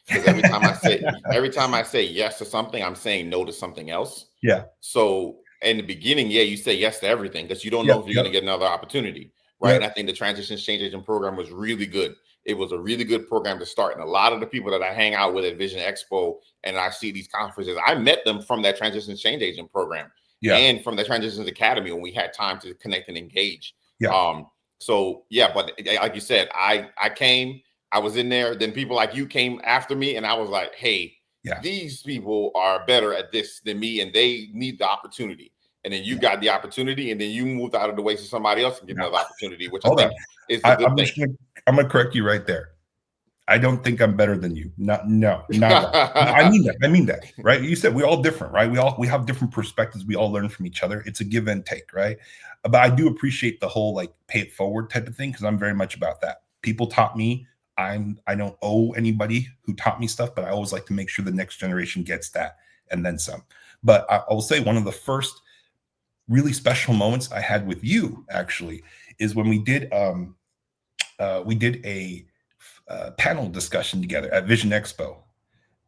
A: because every time I say yes to something, I'm saying no to something else.
B: Yeah.
A: So in the beginning, yeah, you say yes to everything because you don't know
B: Yep.
A: if you're going to
B: Yep.
A: get another opportunity, right? And I
B: Yep.
A: think the transition change agent program was really good. It was a really good program to start. And a lot of the people that I hang out with at Vision Expo and I see these conferences, I met them from that transition change agent program
B: Yeah.
A: and from the Transitions Academy when we had time to connect and engage.
B: Yeah.
A: Um, so yeah, but like you said, I came. I was in there. Then people like you came after me, and I was like, hey,
B: Yeah.
A: these people are better at this than me, and they need the opportunity. And then you
B: Yeah.
A: got the opportunity, and then you moved out of the way so somebody else can get
B: Now,
A: another opportunity, which I
B: hold on.
A: think is a good thing.
B: I'm gonna correct you right there. I don't think I'm better than you. Not at all. I mean that. I mean that. Right? You said we're all different, right? We have different perspectives. We all learn from each other. It's a give and take, right? But I do appreciate the whole like pay it forward type of thing because I'm very much about that. People taught me. I don't owe anybody who taught me stuff, but I always like to make sure the next generation gets that and then some. But I will say one of the first really special moments I had with you actually is when we did a panel discussion together at Vision Expo.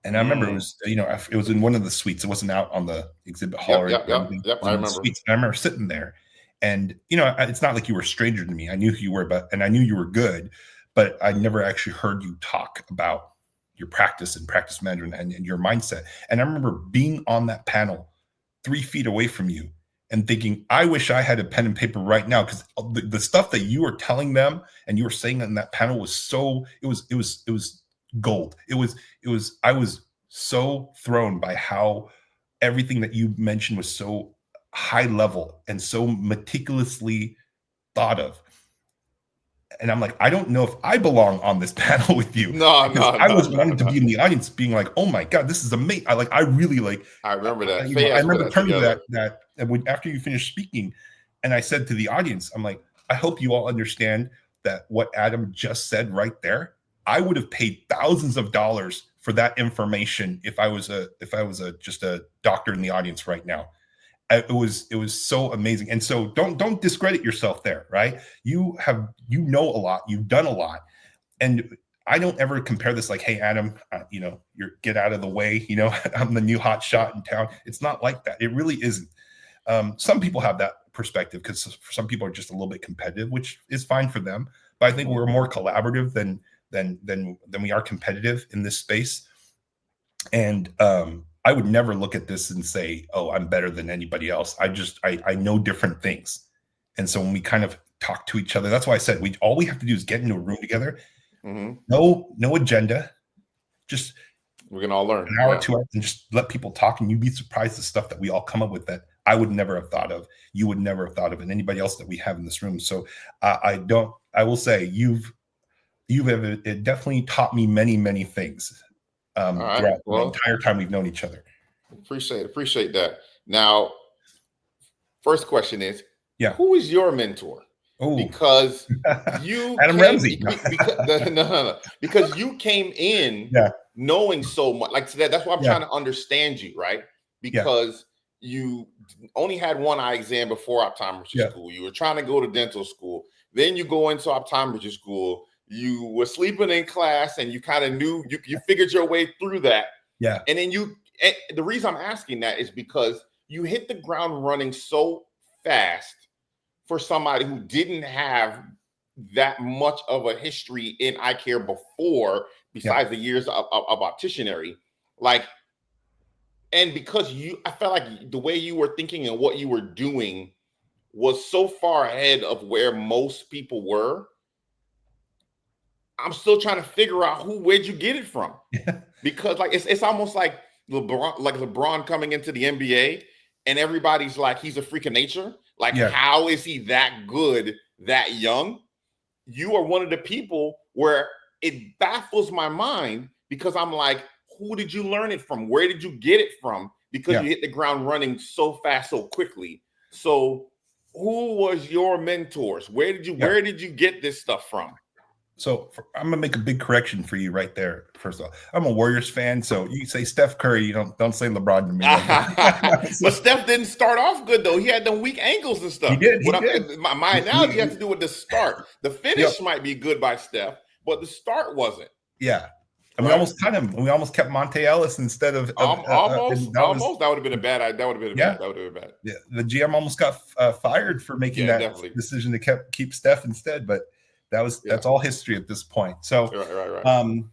B: And I remember it was, it was in one of the suites. It wasn't out on the exhibit hall
A: Yep,
B: or
A: yep, yep,
B: anything. It
A: yep.
B: was
A: I
B: in the
A: remember.
B: suites. And I remember sitting there, and it's not like you were a stranger to me. I knew who you were, and I knew you were good, but I never actually heard you talk about your practice and practice management and your mindset. And I remember being on that panel 3 feet away from you and thinking, I wish I had a pen and paper right now because the stuff that you were telling them and you were saying in that panel was so it was gold. I was so thrown by how everything that you mentioned was so high level and so meticulously thought of. And I'm like, I don't know if I belong on this panel with you
A: No,
B: because
A: no,
B: I
A: no,
B: was
A: no,
B: wanting to
A: no.
B: be in the audience, being like, "Oh my god, this is amazing!" I really like,
A: I remember that.
B: I
A: Fayez put
B: remember
A: that
B: turning to
A: together.
B: that and when after you finished speaking, and I said to the audience, I'm like, I hope you all understand that what Adam just said right there. I would have paid thousands of dollars for that information if I was just a doctor in the audience right now. It was so amazing. And so don't discredit yourself there, right? You know a lot, you've done a lot, and I don't ever compare this like, hey Adam, you're get out of the way, I'm the new hot shot in town. It's not like that. It really isn't. Some people have that perspective because some people are just a little bit competitive, which is fine for them, but I think we're more collaborative than we are competitive in this space. And I would never look at this and say, oh, I'm better than anybody else. I know different things. And so when we kind of talk to each other, that's why I said all we have to do is get into a room together. No agenda, just
A: We can all learn.
B: an hour, 2 hours, and just let people talk. And you'd be surprised the stuff that we all come up with that I would never have thought of. You would never have thought of, and anybody else that we have in this room. So I will say you've it definitely taught me many, many things
A: All right.
B: throughout the
A: Well,
B: entire time we've known each other.
A: appreciate that. Now, first question is,
B: Yeah.
A: who is your mentor?
B: Oh,
A: Because you
B: Adam
A: came
B: Ramsey.
A: because you came in
B: Yeah.
A: knowing so much. Like today, that's why I'm
B: Yeah.
A: trying to understand you, right? Because you only had one eye exam before optometry school. You were trying to go to dental school. Then you go into optometry school. You were sleeping in class and you kind of knew you figured your way through that.
B: Yeah.
A: And then the reason I'm asking that is because you hit the ground running so fast for somebody who didn't have that much of a history in eye care before, besides the years of opticianry. Like, and because I felt like the way you were thinking and what you were doing was so far ahead of where most people were. I'm still trying to figure out where'd you get it from? Because like it's almost like LeBron coming into the NBA and everybody's like he's a freak of nature. Like, how is he that good that young? You are one of the people where it baffles my mind because I'm like, who did you learn it from? Where did you get it from? Because you hit the ground running so fast, so quickly. So who was your mentors? Where did you get this stuff from?
B: So I'm gonna make a big correction for you right there. First of all, I'm a Warriors fan, so you say Steph Curry, you don't say LeBron to me.
A: But Steph didn't start off good though. He had them weak ankles and stuff.
B: He did.
A: My analogy has to do with the start. The finish might be good by Steph, but the start wasn't.
B: Yeah. And we almost cut him. We almost kept Monte Ellis instead of
A: almost. That would have been a bad idea. That would have been bad.
B: Yeah, the GM almost got fired for making that decision to keep Steph instead, but that's all history at this point. So
A: right.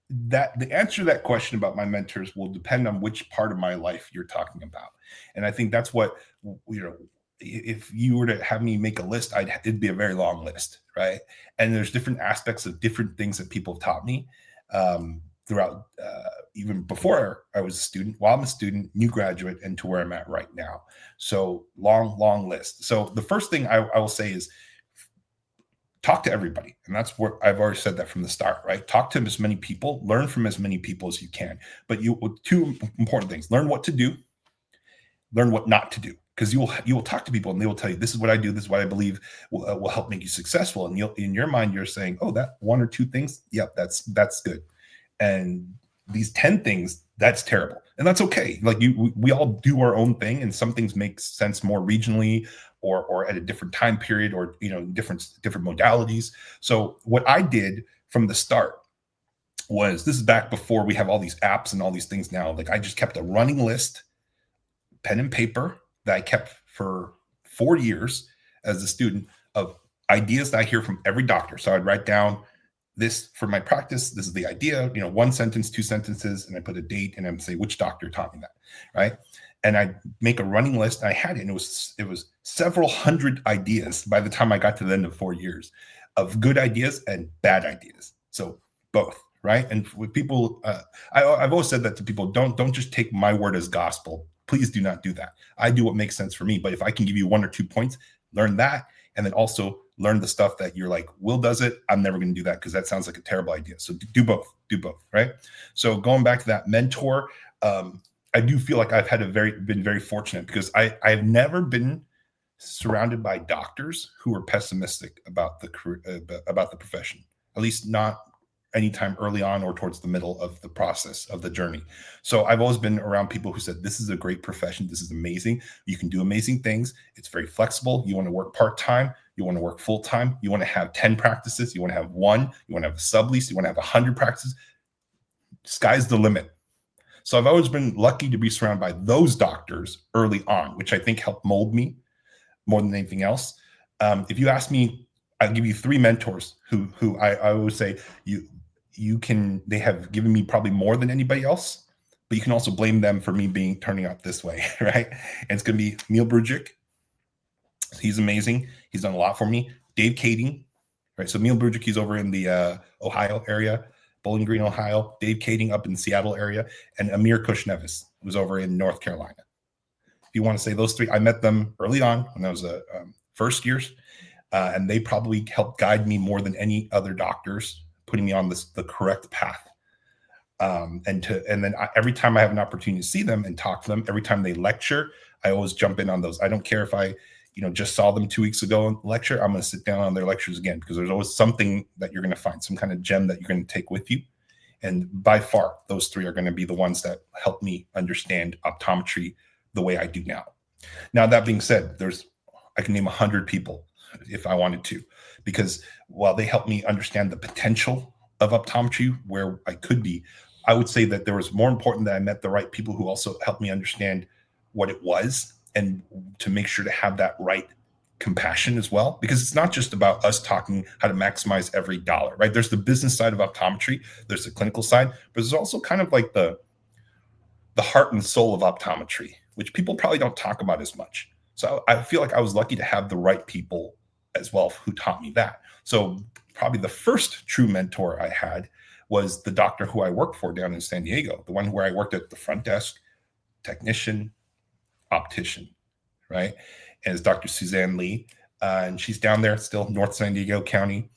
B: That the answer to that question about my mentors will depend on which part of my life you're talking about. And I think that's what if you were to have me make a list, it'd be a very long list, right? And there's different aspects of different things that people have taught me throughout, even before I was a student, while I'm a student, new graduate, and to where I'm at right now. So long list. So the first thing I will say is talk to everybody. And that's where I've already said that from the start, right? Talk to as many people, learn from as many people as you can. But two important things: learn what to do, learn what not to do. Because you will talk to people and they will tell you, this is what I do, this is what I believe will help make you successful. And in your mind, you're saying, oh, that one or two things, yep, that's good. And these 10 things, that's terrible. And that's okay. Like we all do our own thing, and some things make sense more regionally or at a different time period, or different modalities. So what I did from the start was, this is back before we have all these apps and all these things now. Like, I just kept a running list, pen and paper, that I kept for 4 years as a student, of ideas that I hear from every doctor. So I'd write down, this for my practice, this is the idea, one sentence, 2 sentences, and I put a date, and I'd say which doctor taught me that, right? And I make a running list. And I had it, and it was several hundred ideas by the time I got to the end of 4 years, of good ideas and bad ideas. So both, right? And with people, I've always said that to people: don't just take my word as gospel. Please do not do that. I do what makes sense for me. But if I can give you 1 or 2 points, learn that, and then also learn the stuff that you're like, Will does it, I'm never going to do that because that sounds like a terrible idea. So do both, right? So going back to that mentor, I do feel like I've been very fortunate, because I've never been surrounded by doctors who are pessimistic about the profession, at least not anytime early on or towards the middle of the process of the journey. So I've always been around people who said, this is a great profession. This is amazing. You can do amazing things. It's very flexible. You want to work part-time. You want to work full-time. You want to have 10 practices. You want to have 1. You want to have a sublease. You want to have 100 practices. Sky's the limit. So I've always been lucky to be surrounded by those doctors early on, which I think helped mold me more than anything else. If you ask me, I'll give you 3 mentors who I always say they have given me probably more than anybody else, but you can also blame them for me turning out this way, right? And it's going to be Neil Brujic. He's amazing. He's done a lot for me. Dave Kading, right? So Neil Brujic, he's over in the Ohio area, Bowling Green, Ohio. Dave Kading up in the Seattle area, and Amir Kushnevis, who's over in North Carolina. If you want to say those 3, I met them early on when I was a first years, and they probably helped guide me more than any other doctors, putting me on the correct path. And then every time I have an opportunity to see them and talk to them, every time they lecture, I always jump in on those. I don't care if I just saw them 2 weeks ago in lecture. I'm going to sit down on their lectures again, because there's always something that you're going to find, some kind of gem that you're going to take with you. And by far, those 3 are going to be the ones that help me understand optometry the way I do now. Now, that being said, I can name 100 people if I wanted to, because while they helped me understand the potential of optometry, where I could be, I would say that there was more important that I met the right people who also helped me understand what it was, and to make sure to have that right compassion as well, because it's not just about us talking how to maximize every dollar, right? There's the business side of optometry, there's the clinical side, but there's also kind of like the heart and soul of optometry, which people probably don't talk about as much. So I feel like I was lucky to have the right people as well who taught me that. So probably the first true mentor I had was the doctor who I worked for down in San Diego, the one where I worked at the front desk, technician, optician, right? And it's Dr. Suzanne Lee. And she's down there still, North San Diego County.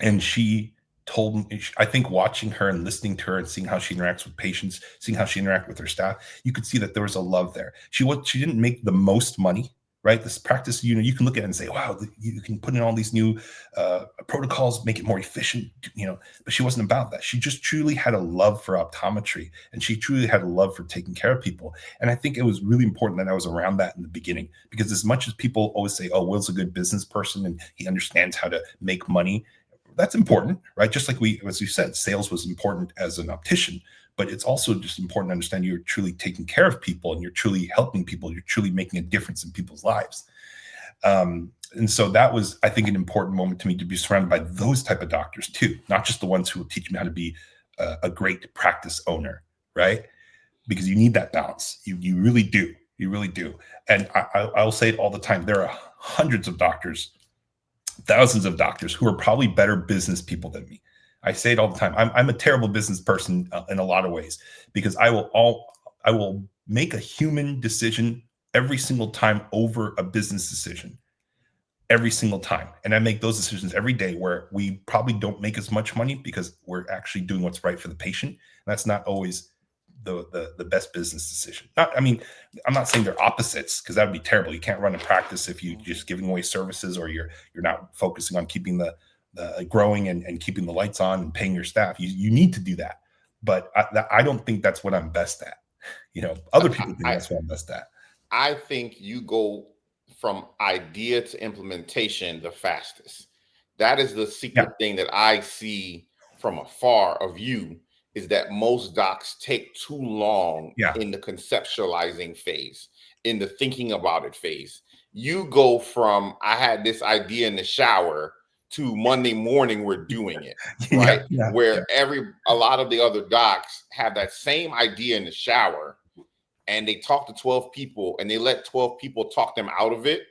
B: And she told me, I think watching her and listening to her and seeing how she interacts with patients, seeing how she interacts with her staff, you could see that there was a love there. She didn't make the most money, right? This practice, you can look at it and say, wow, you can put in all these new protocols, make it more efficient, but she wasn't about that. She just truly had a love for optometry, and she truly had a love for taking care of people. And I think it was really important that I was around that in the beginning, because as much as people always say, oh, Will's a good business person and he understands how to make money, that's important, right? Just like as you said, sales was important as an optician, but it's also just important to understand you're truly taking care of people, and you're truly helping people. You're truly making a difference in people's lives. And so that was, I think, an important moment to me, to be surrounded by those type of doctors too, not just the ones who will teach me how to be a great practice owner, right? Because you need that balance. You really do. You really do. And I'll say it all the time. There are hundreds of doctors, thousands of doctors who are probably better business people than me. I say it all the time. I'm a terrible business person in a lot of ways because I will make a human decision every single time over a business decision every single time. And I make those decisions every day where we probably don't make as much money because we're actually doing what's right for the patient. And that's not always the best business decision. Not, I mean, I'm not saying they're opposites because that would be terrible. You can't run a practice if you just giving away services or you're not focusing on keeping the growing and keeping the lights on and paying your staff. You need to do that. But I don't think that's what I'm best at. You know, other
A: But
B: people think that's what I'm best at.
A: I think you go from idea to implementation the fastest. That is the
B: Yeah.
A: secret thing that I see from afar of you, is that most docs take too long
B: Yeah.
A: in the conceptualizing phase, in the thinking about it phase. You go from I had this idea in the shower to Monday morning we're doing it, right?
B: Yeah. Yeah. Yeah.
A: Where a lot of the other docs have that same idea in the shower and they talk to 12 people and they let 12 people talk them out of it.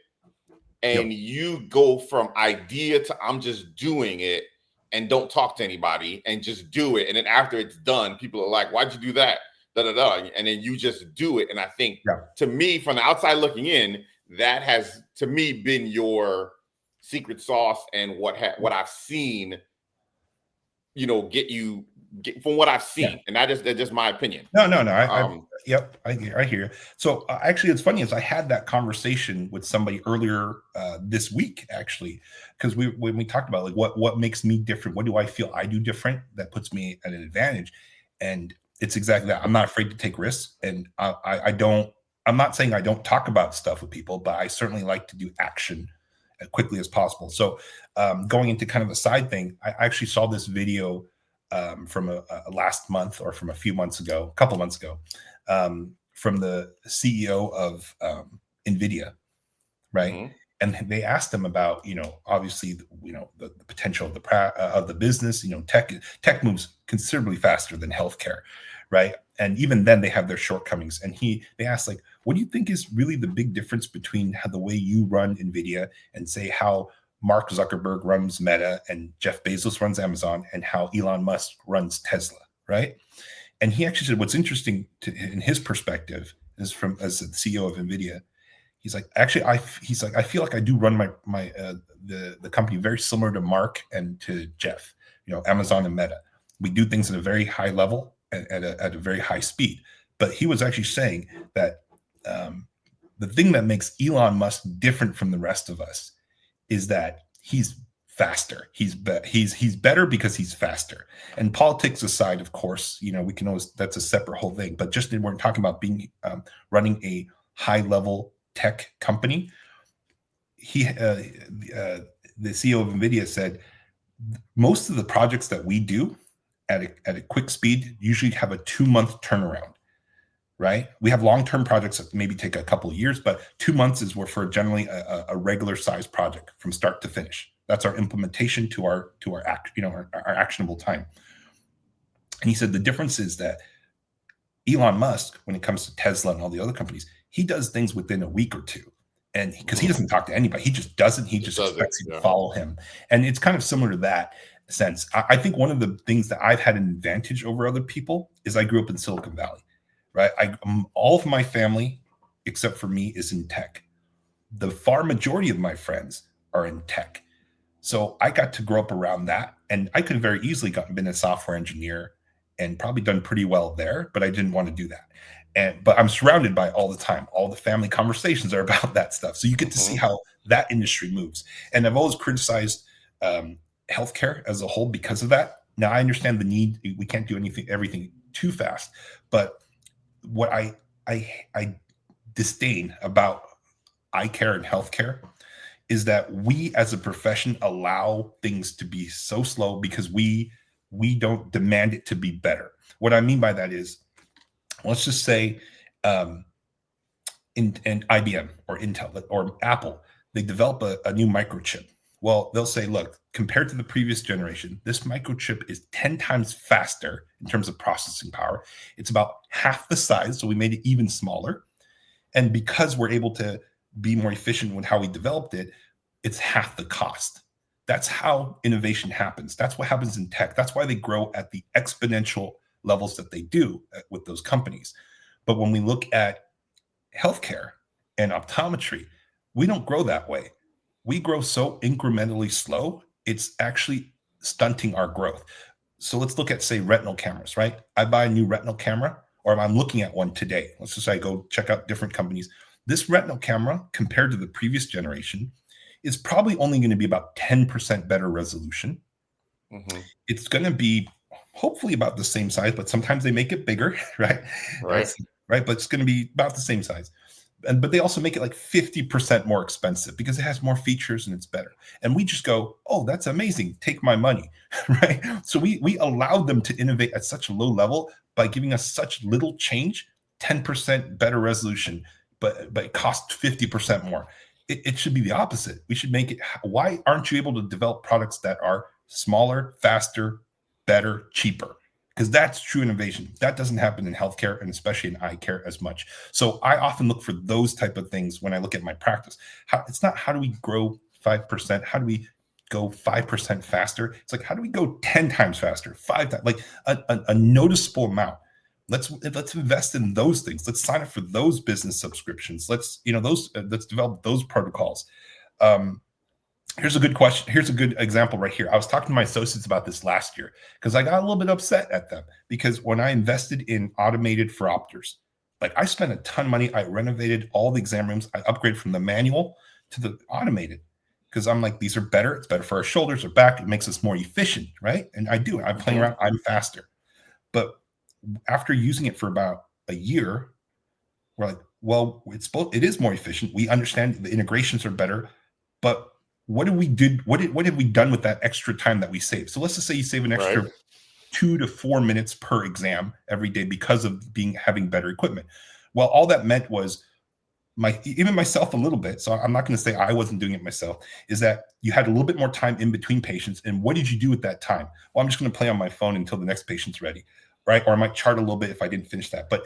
B: Yep.
A: And you go from idea to I'm just doing it and don't talk to anybody and just do it. And then after it's done, people are like, why'd you do that? Da, da, da. And then you just do it. And I think
B: Yeah.
A: to me, from the outside looking in, that has to me been your secret sauce and what I've seen, get from what I've
B: Yeah.
A: seen. And that's just my opinion.
B: No. Yep, I hear you. So actually, it's funny is I had that conversation with somebody earlier this week, actually, because when we talked about like what makes me different, what do I feel I do different that puts me at an advantage, and it's exactly that. I'm not afraid to take risks, and I don't. I'm not saying I don't talk about stuff with people, but I certainly like to do action as quickly as possible. So going into kind of a side thing, I actually saw this video from a last month or from a few months ago, a couple months ago, from the CEO of NVIDIA, right?
A: Mhm.
B: And they asked him about, obviously, the potential of the business. Tech moves considerably faster than healthcare, right? And even then, they have their shortcomings. And they asked, like, what do you think is really the big difference between how the way you run NVIDIA and say how Mark Zuckerberg runs Meta and Jeff Bezos runs Amazon and how Elon Musk runs Tesla, right? And he actually said what's interesting in his perspective is from as the CEO of NVIDIA. He's like, actually, he's like, I feel like I do run the company very similar to Mark and to Jeff, Amazon and Meta. We do things at a very high level at a very high speed. But he was actually saying that the thing that makes Elon Musk different from the rest of us is that he's faster. He's better because he's faster. And politics aside, of course, we can always, that's a separate whole thing. But just we're talking about being running a high level tech company. The CEO of NVIDIA said most of the projects that we do at a quick speed usually have a 2-month turnaround. Right? We have long-term projects that maybe take a couple of years, but 2 months is where for generally a regular size project from start to finish. That's our implementation to our actionable time. And he said the difference is that Elon Musk, when it comes to Tesla and all the other companies, he does things within a week or two. And because he doesn't talk to anybody, he just doesn't. He just expects you to follow him. And it's kind of similar to that sense. I think one of the things that I've had an advantage over other people is I grew up in Silicon Valley. Right. All of my family, except for me, is in tech. The far majority of my friends are in tech. So I got to grow up around that. And I could have very easily been a software engineer and probably done pretty well there, but I didn't want to do that. But I'm surrounded by all the time. All the family conversations are about that stuff. So you get to see how that industry moves. And I've always criticized healthcare as a whole because of that. Now I understand the need. We can't do everything too fast, but what I disdain about eye care and healthcare is that we as a profession allow things to be so slow because we don't demand it to be better. What I mean by that is, let's just say in IBM or Intel or Apple, they develop a new microchip. Well, they'll say, look, compared to the previous generation, this microchip is 10 times faster in terms of processing power. It's about half the size, so we made it even smaller. And because we're able to be more efficient with how we developed it, it's half the cost. That's how innovation happens. That's what happens in tech. That's why they grow at the exponential levels that they do with those companies. But when we look at healthcare and optometry, we don't grow that way. We grow so incrementally slow, it's actually stunting our growth. So let's look at, say, retinal cameras, right? I buy a new retinal camera, or I'm looking at one today. Let's just say I go check out different companies. This retinal camera, compared to the previous generation, is probably only going to be about 10% better resolution.
A: Mm-hmm.
B: It's going to be hopefully about the same size, but sometimes they make it bigger, right?
A: Right.
B: Right. But it's going to be about the same size. But they also make it like 50% more expensive because it has more features and it's better. And we just go, oh, that's amazing. Take my money, right? So we allowed them to innovate at such a low level by giving us such little change, 10% better resolution, but it costs 50% more. It should be the opposite. We should make it. Why aren't you able to develop products that are smaller, faster, better, cheaper? Because that's true innovation. That doesn't happen in healthcare and especially in eye care as much. So I often look for those type of things when I look at my practice. It's not how do we grow 5%? How do we go 5% faster? It's like, how do we go 10 times faster, 5 times, like a noticeable amount. Let's invest in those things. Let's sign up for those business subscriptions. Let's develop those protocols. Here's a good question. Here's a good example right here. I was talking to my associates about this last year because I got a little bit upset at them because when I invested in automated phoropters, like I spent a ton of money. I renovated all the exam rooms. I upgraded from the manual to the automated because I'm like, these are better. It's better for our shoulders or back. It makes us more efficient, right? And I do. I'm playing around. I'm faster. But after using it for about a year, we're like, well, it is more efficient. We understand the integrations are better, but what have we done with that extra time that we save? So let's just say you save an extra
A: Right.
B: 2 to 4 minutes per exam every day because of having better equipment. Well, all that meant was even myself a little bit. So I'm not going to say I wasn't doing it myself. Is that you had a little bit more time in between patients, and what did you do with that time? Well, I'm just going to play on my phone until the next patient's ready, right? Or I might chart a little bit if I didn't finish that. But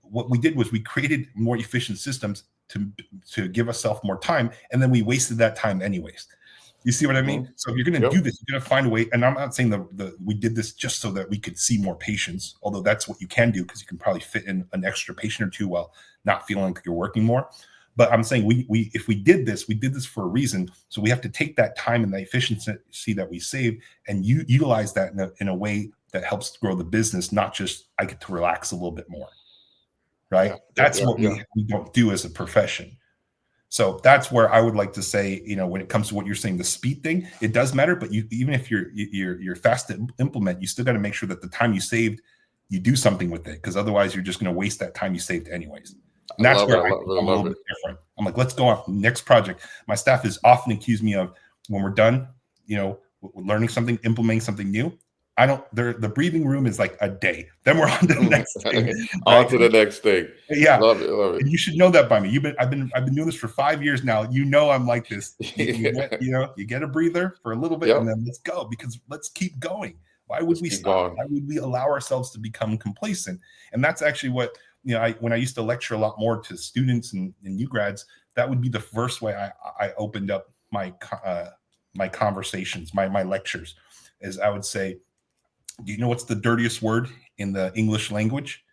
B: what we did was we created more efficient systems to give ourselves more time, and then we wasted that time anyways. You see what I mean? So if you're going to do this, you're going to find a way. And I'm not saying we did this just so that we could see more patients, although that's what you can do because you can probably fit in an extra patient or two while not feeling like you're working more. But I'm saying if we did this for a reason. So we have to take that time and the efficiency that we save and utilize that in a way that helps grow the business, not just I get to relax a little bit more, right? That's what we don't do as a profession. So that's where I would like to say, when it comes to what you're saying, the speed thing, it does matter. But even if you're fast to implement, you still got to make sure that the time you saved, you do something with it, because otherwise you're just going to waste that time you saved anyways. And that's where I'm a little bit different. I'm like, let's go on next project. My staff has often accused me of when we're done, learning something, implementing something new. The breathing room is like a day. Then we're on to the next thing. Right?
A: On to the next thing.
B: Yeah.
A: Love it.
B: And you should know that by me. I've been doing this for 5 years now. I'm like this. You get a breather for a little bit and then let's go, because let's keep going. Why would we stop? Why would we allow ourselves to become complacent? And that's actually what, when I used to lecture a lot more to students and new grads, that would be the first way I opened up my conversations, my lectures, is I would say, do you know what's the dirtiest word in the English language?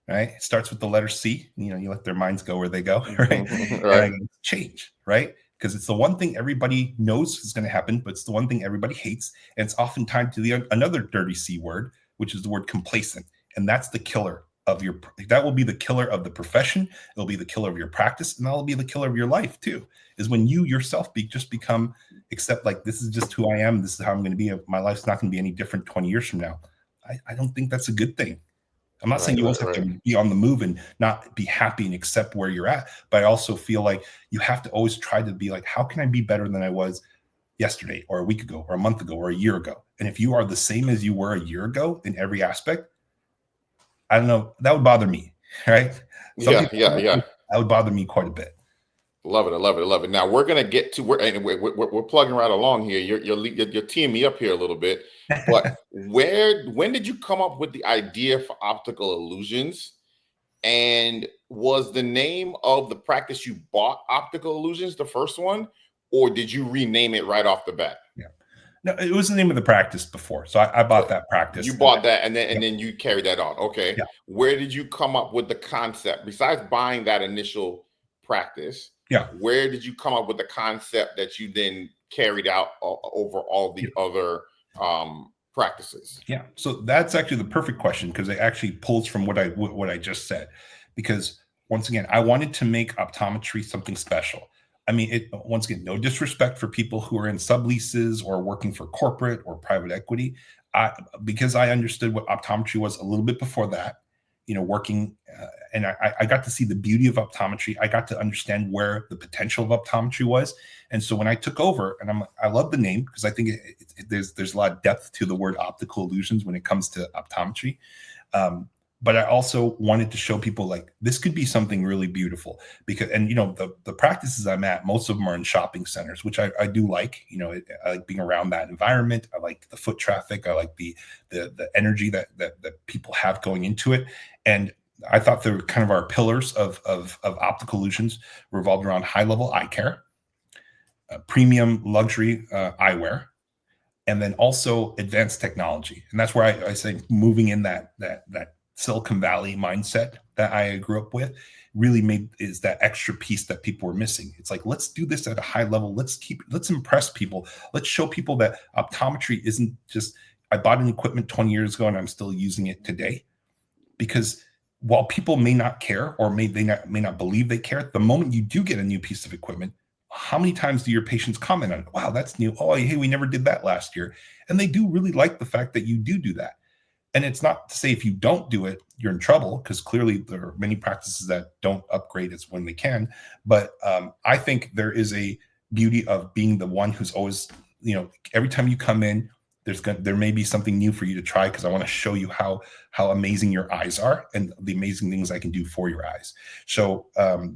B: Right? It starts with the letter C. You let their minds go where they go, right?
A: Right.
B: And change, right? Because it's the one thing everybody knows is going to happen, but it's the one thing everybody hates. And it's often tied to another dirty C word, which is the word complacent. And that's the killer that will be the killer of the profession. It'll be the killer of your practice. And that'll be the killer of your life too, is when you yourself just become, accept like, this is just who I am. This is how I'm going to be. My life's not going to be any different 20 years from now. I don't think that's a good thing. I'm not saying you always have to be on the move and not be happy and accept where you're at, but I also feel like you have to always try to be like, how can I be better than I was yesterday or a week ago or a month ago or a year ago? And if you are the same as you were a year ago in every aspect, I don't know, that would bother me, right?
A: Yeah.
B: That would bother me quite a bit.
A: Love it. Now we're gonna get to we're plugging right along here. You're teeing me up here a little bit, but when did you come up with the idea for optical illusions, And was the name of the practice you bought Optical Illusions the first one, or did you rename it right off the bat?
B: Yeah. No, it was the name of the practice before. So I bought that
A: You
B: practice.
A: bought that, and
B: Yeah,
A: then you carried that on. Okay.
B: yeah,
A: Where did you come up with the concept besides buying that initial practice?
B: yeah.
A: Where did you come up with the concept that you then carried out over all the other practices?
B: Yeah, so that's actually the perfect question because it actually pulls from what I just said. Because once again, I wanted to make optometry something special. I mean, once again, no disrespect for people who are in subleases or working for corporate or private equity. Because I understood what optometry was a little bit before that, working, and I got to see the beauty of optometry. I got to understand where the potential of optometry was, and so when I took over, and I love the name because I think there's a lot of depth to the word optical illusions when it comes to optometry. But I also wanted to show people like this could be something really beautiful because, and the practices I'm at, most of them are in shopping centers, which I do like. I like being around that environment. I like the foot traffic. I like the energy that people have going into it. And I thought the kind of our pillars of optical illusions revolved around high level eye care, premium luxury eyewear, and then also advanced technology. And that's where I say moving in that Silicon Valley mindset that I grew up with really is that extra piece that people were missing. It's like, let's do this at a high level. Let's impress people. Let's show people that optometry isn't just, I bought an equipment 20 years ago and I'm still using it today. Because while people may not care or may not believe they care, the moment you do get a new piece of equipment, how many times do your patients comment on it? Wow, that's new. Oh, hey, we never did that last year. And they do really like the fact that you do that. And it's not to say if you don't do it, you're in trouble, because clearly there are many practices that don't upgrade as when they can. But I think there is a beauty of being the one who's always, every time you come in, there may be something new for you to try because I want to show you how amazing your eyes are and the amazing things I can do for your eyes. So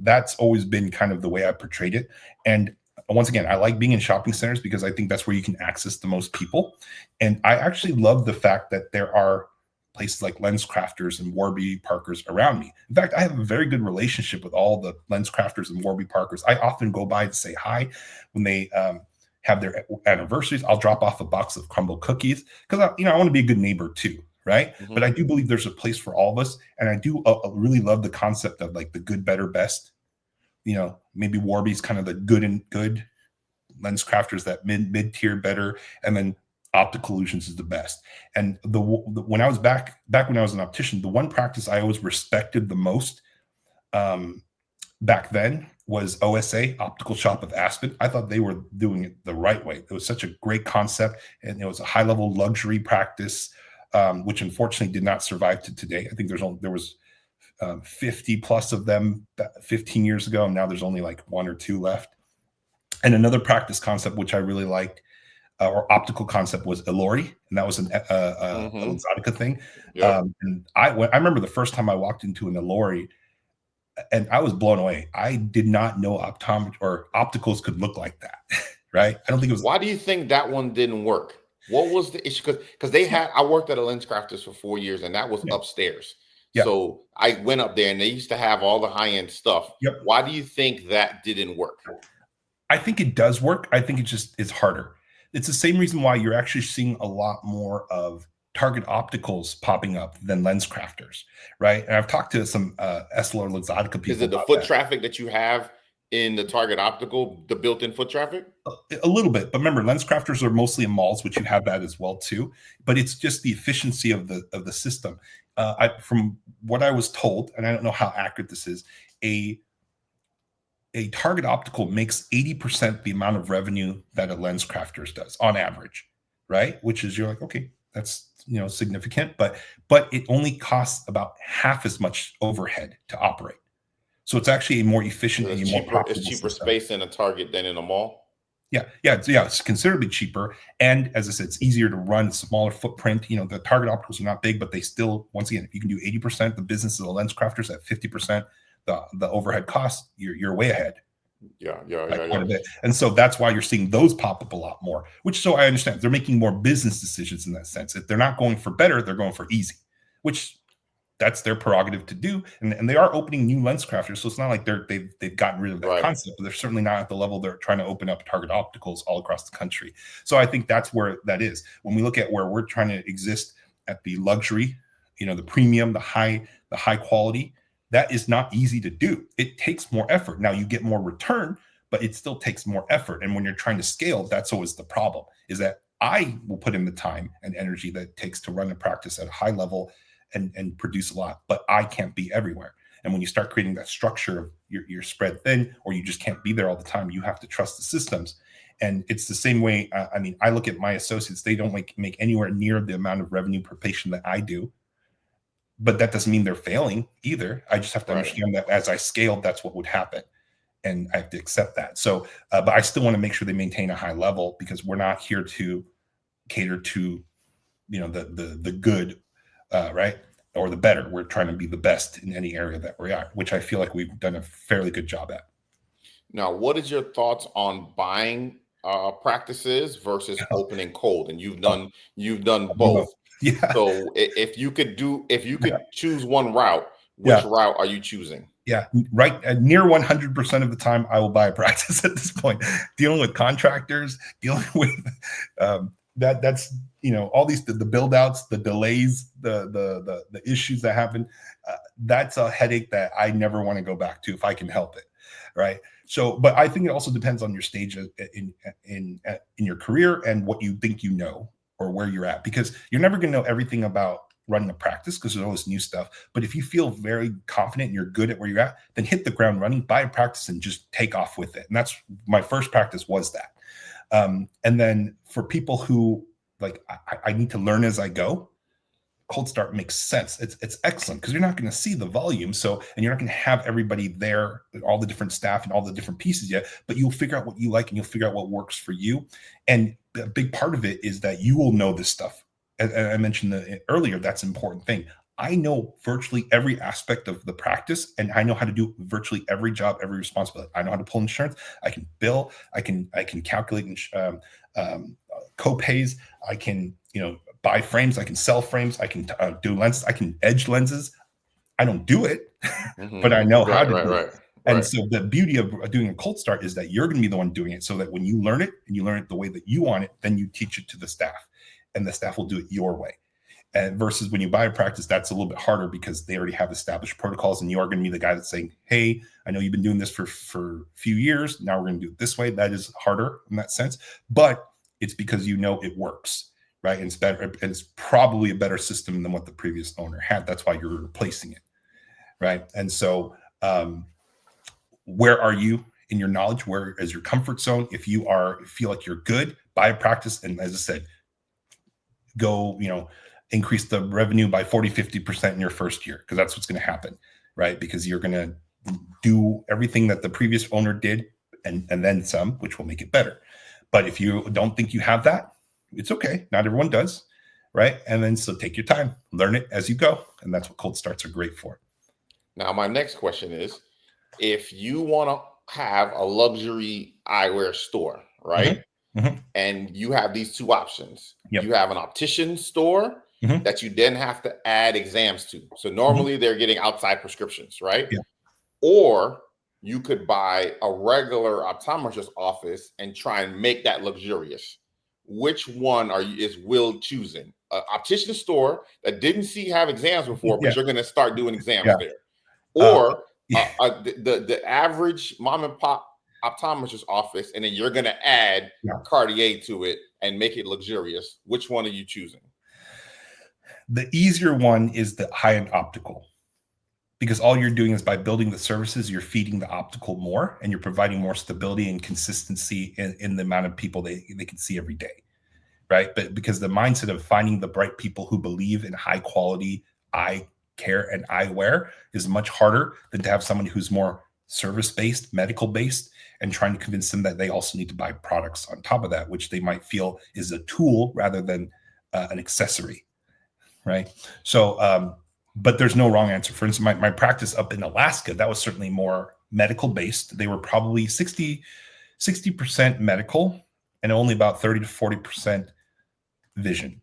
B: that's always been kind of the way I portrayed it. And once again, I like being in shopping centers because I think that's where you can access the most people. And I actually love the fact that there are places like Lens Crafters and Warby Parkers around me. In fact, I have a very good relationship with all the Lens Crafters and Warby Parkers. I often go by to say hi when they have their anniversaries. I'll drop off a box of crumble cookies because I want to be a good neighbor too, right? Mm-hmm. But I do believe there's a place for all of us, and I do really love the concept of like the good, better, best. Maybe Warby's kind of the good, Lens Crafters that mid tier better, and then Optical Illusions is the best. And when I was back when I was an optician, the one practice I always respected the most back then was OSA, Optical Shop of Aspen. I thought they were doing it the right way. It was such a great concept, and it was a high level luxury practice, which unfortunately did not survive to today. I think there was 50 plus of them 15 years ago, and now there's only like one or two left. And another practice concept which I really liked, or optical concept, was Ilori, and that was an Luxottica thing. Yep. And I remember the first time I walked into an Ilori, and I was blown away. I did not know optometry or opticals could look like that, right? I don't think it was.
A: Why do you think that one didn't work? What was the issue? Because I worked at a Lens Crafters for 4 years, and that was upstairs. Yeah. So I went up there, and they used to have all the high-end stuff. Yep. Why do you think that didn't work?
B: I think it does work. I think it's harder. It's the same reason why you're actually seeing a lot more of Target opticals popping up than Lens Crafters, right? And I've talked to some Essilor Luxottica people.
A: Is it the foot traffic that you have in the Target optical, the built-in foot traffic?
B: A little bit, but remember, Lens Crafters are mostly in malls, which you have that as well too. But it's just the efficiency of the system. From what I was told, and I don't know how accurate this is, a Target optical makes 80% the amount of revenue that a Lens Crafters does on average, right? Which is, you're like, okay, that's significant, but it only costs about half as much overhead to operate. So it's actually a more efficient and more profitable.
A: It's cheaper space in a Target than in a mall.
B: Yeah, it's considerably cheaper, and as I said, it's easier to run, smaller footprint. The Target opticals are not big, but they still, once again, if you can do 80% the business of the Lens Crafters at 50%. The overhead costs, you're way ahead.
A: Yeah.
B: And so that's why you're seeing those pop up a lot more, which, so I understand they're making more business decisions in that sense. If they're not going for better, they're going for easy, which that's their prerogative to do. And they are opening new lens crafters. So it's not like they've gotten rid of that concept, but they're certainly not at the level they're trying to open up Target Opticals all across the country. So I think that's where that is. When we look at where we're trying to exist at the luxury, the premium, the high quality, that is not easy to do. It takes more effort. Now you get more return, but it still takes more effort. And when you're trying to scale, that's always the problem, is that I will put in the time and energy that it takes to run a practice at a high level and produce a lot, but I can't be everywhere. And when you start creating that structure of you're spread thin, or you just can't be there all the time, you have to trust the systems. And it's the same way. I look at my associates, they don't make anywhere near the amount of revenue per patient that I do, but that doesn't mean they're failing either. I just have to understand that as I scaled, that's what would happen. And I have to accept that. So, but I still want to make sure they maintain a high level, because we're not here to cater to, the good, right, or the better. We're trying to be the best in any area that we're at, which I feel like we've done a fairly good job at.
A: Now, what is your thoughts on buying practices versus opening cold? And you've done both.
B: Yeah.
A: So if you could choose one route, which route are you choosing?
B: Yeah, right. Near 100% of the time, I will buy a practice at this point. Dealing with contractors, dealing with that's all these the build outs, the delays, the issues that happen. That's a headache that I never want to go back to if I can help it, right? So, but I think it also depends on your stage in your career and what you think or where you're at, because you're never going to know everything about running a practice, because there's always new stuff. But if you feel very confident and you're good at where you're at, then hit the ground running, buy a practice, and just take off with it. And that's my first practice was that. And then for people who I need to learn as I go, cold start makes sense. It's excellent, because you're not going to see the volume. So, and you're not going to have everybody there, all the different staff and all the different pieces yet, but you'll figure out what you like and you'll figure out what works for you. And a big part of it is that you will know this stuff. As I mentioned earlier, that's an important thing. I know virtually every aspect of the practice, and I know how to do virtually every job, every responsibility. I know how to pull insurance. I can bill. I can calculate co-pays. I can buy frames. I can sell frames. I can do lenses. I can edge lenses. I don't do it, but I know how to do it. And so the beauty of doing a cold start is that you're going to be the one doing it, so that when you learn it and you learn it the way that you want it, then you teach it to the staff, and the staff will do it your way. And versus when you buy a practice, that's a little bit harder, because they already have established protocols, and you are going to be the guy that's saying, hey, I know you've been doing this for a few years. Now we're going to do it this way. That is harder in that sense, but it's because it works, right? And it's better. And it's probably a better system than what the previous owner had. That's why you're replacing it, right? And so where are you in your knowledge? Where is your comfort zone? If you feel like you're good, buy a practice. And as I said, go, increase the revenue by 40, 50% in your first year, because that's what's going to happen, right? Because you're going to do everything that the previous owner did and then some, which will make it better. But if you don't think you have that, it's okay. Not everyone does, right? And then so take your time, learn it as you go. And that's what cold starts are great for.
A: Now, my next question is, if you want to have a luxury eyewear store, right?
B: Mm-hmm.
A: And you have these two options.
B: Yep.
A: You have an optician store that you then have to add exams to. So normally they're getting outside prescriptions, right?
B: Yeah.
A: Or you could buy a regular optometrist office and try and make that luxurious. Which one is Will choosing? An optician store that didn't have exams before, but you're going to start doing exams there. Or the average mom and pop optometrist office, and then you're going to add Cartier to it and make it luxurious. Which one are you choosing?
B: The easier one is the high-end optical, because all you're doing is, by building the services, you're feeding the optical more, and you're providing more stability and consistency in the amount of people they can see every day, right? But because the mindset of finding the bright people who believe in high quality eye care and eyewear is much harder than to have someone who's more service-based, medical-based, and trying to convince them that they also need to buy products on top of that, which they might feel is a tool rather than an accessory, right? So, but there's no wrong answer. For instance, my practice up in Alaska, that was certainly more medical-based. They were probably 60% medical and only about 30 to 40% vision.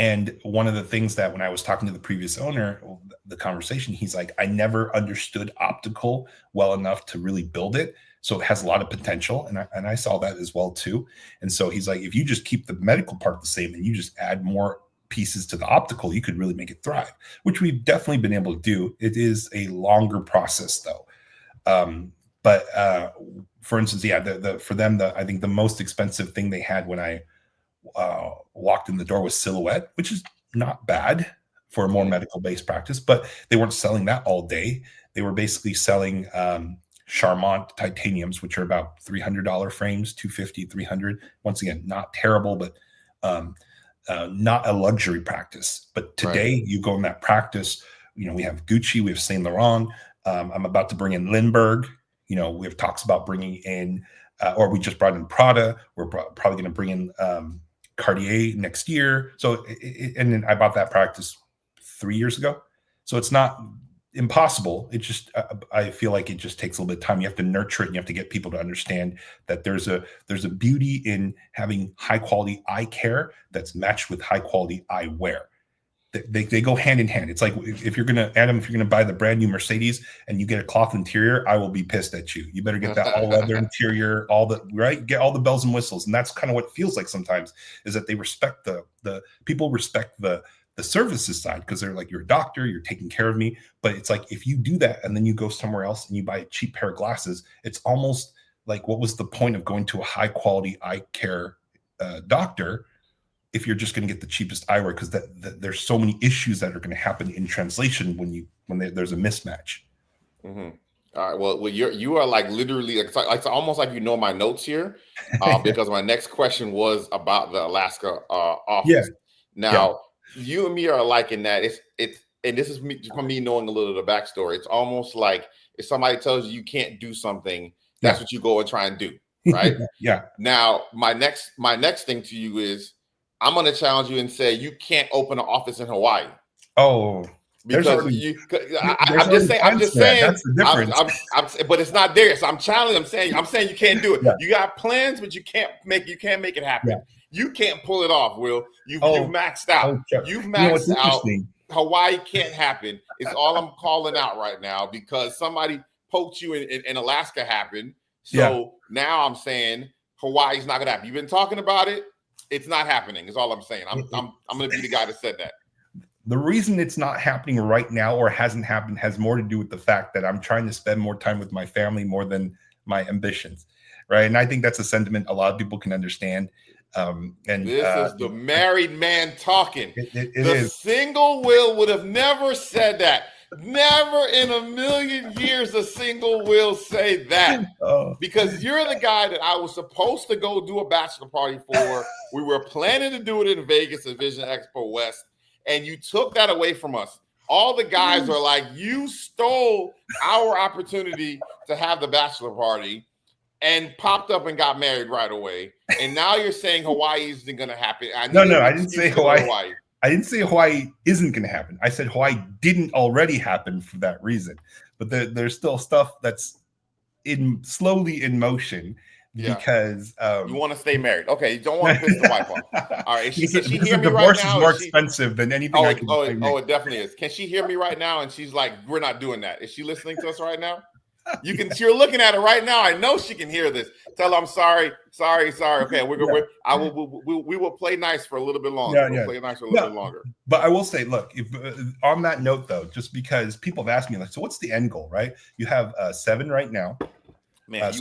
B: And one of the things that when I was talking to the previous owner, the conversation, he's like, I never understood optical well enough to really build it. So it has a lot of potential. And I saw that as well too. And so he's like, if you just keep the medical part the same and you just add more pieces to the optical, you could really make it thrive, which we've definitely been able to do. It is a longer process though. But for instance, yeah, for them, I think the most expensive thing they had when I walked in the door was Silhouette, which is not bad for a more medical based practice, but they weren't selling that all day. They were basically selling Charmant titaniums, which are about $300 frames, 250, 300. Once again, not terrible, but not a luxury practice. But today you go in that practice, we have Gucci, we have Saint Laurent. I'm about to bring in Lindbergh. We have talks about bringing in, or we just brought in Prada. We're probably going to bring in Cartier next year. So, and then I bought that practice 3 years ago. So it's not impossible. It just, I feel like it just takes a little bit of time. You have to nurture it and you have to get people to understand that there's a beauty in having high quality eye care that's matched with high quality eyewear. They go hand in hand. It's like if you're going to buy the brand new Mercedes and you get a cloth interior, I will be pissed at you. You better get that all leather interior, get all the bells and whistles. And that's kind of what it feels like sometimes, is that they respect the people respect the services side, because they're like, you're a doctor, you're taking care of me. But it's like, if you do that and then you go somewhere else and you buy a cheap pair of glasses, it's almost like, what was the point of going to a high quality eye care doctor if you're just going to get the cheapest eyewear? Because there's so many issues that are going to happen in translation when there's a mismatch.
A: Mm-hmm. All right. Well, you are like literally, it's almost like my notes here, because my next question was about the Alaska office.
B: Yeah.
A: Now, you and me are alike in that it's and this is from me knowing a little of the backstory. It's almost like if somebody tells you can't do something, that's what you go and try and do, right?
B: Yeah.
A: Now, my next thing to you is, I'm going to challenge you and say you can't open an office in Hawaii.
B: Oh,
A: because I'm just saying.
B: That's the difference.
A: But it's not there. So I'm challenging. I'm saying you can't do it. Yeah. You got plans, but you can't make it happen. Yeah. You can't pull it off, Will. You've maxed out. You've maxed out. Hawaii can't happen. It's all I'm calling out right now, because somebody poked you in Alaska happened. So now I'm saying Hawaii's not gonna happen. You've been talking about it. It's not happening. Is all I'm saying. I'm going to be the guy that said that.
B: The reason it's not happening right now, or hasn't happened, has more to do with the fact that I'm trying to spend more time with my family more than my ambitions, right? And I think that's a sentiment a lot of people can understand. And
A: this is the married man talking.
B: It
A: the
B: is.
A: Single Will would have never said that. Never in a million years a single will say that. Because you're the guy that I was supposed to go do a bachelor party for. We were planning to do it in Vegas at Vision Expo West, and you took that away from us. All the guys are like, you stole our opportunity to have the bachelor party and popped up and got married right away. And now you're saying Hawaii isn't going to happen.
B: No, I didn't say Hawaii. I didn't say Hawaii isn't going to happen. I said Hawaii didn't already happen for that reason. But there's still stuff that's slowly in motion, because
A: you want to stay married. Okay, you don't want to piss the wife off. All right, can she hear me right now?
B: Divorce is more expensive than anything.
A: It definitely is. Can she hear me right now? And she's like, we're not doing that. Is she listening to us right now? You're looking at her right now. I know she can hear this. Tell her I'm sorry. Okay, we will play nice for a little bit longer. We'll play nice for a little bit longer.
B: But I will say, look, if, on that note though, just because people have asked me, like, so what's the end goal, right? You have 7 right now.
A: Man,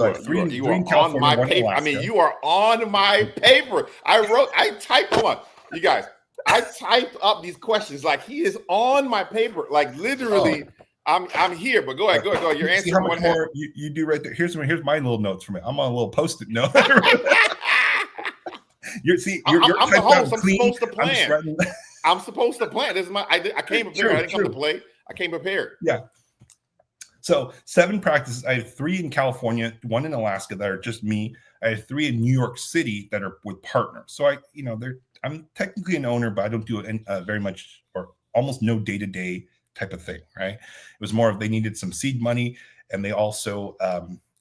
A: you are on my paper. I mean, you are on my paper. I typed them up. You guys, I typed up these questions like he is on my paper. Like literally. I'm here, but go ahead. You're answering one more.
B: You do right there. Here's my little notes from it. I'm on a little post-it note.
A: I'm the host. I'm supposed to plan. I'm supposed to plan. This is I came prepared. I didn't come to play. I came prepared.
B: Yeah. So 7 practices. I have 3 in California, 1 in Alaska that are just me. I have 3 in New York City that are with partners. So I'm technically an owner, but I don't do very much or almost no day-to-day type of thing, right? It was more of they needed some seed money, and they also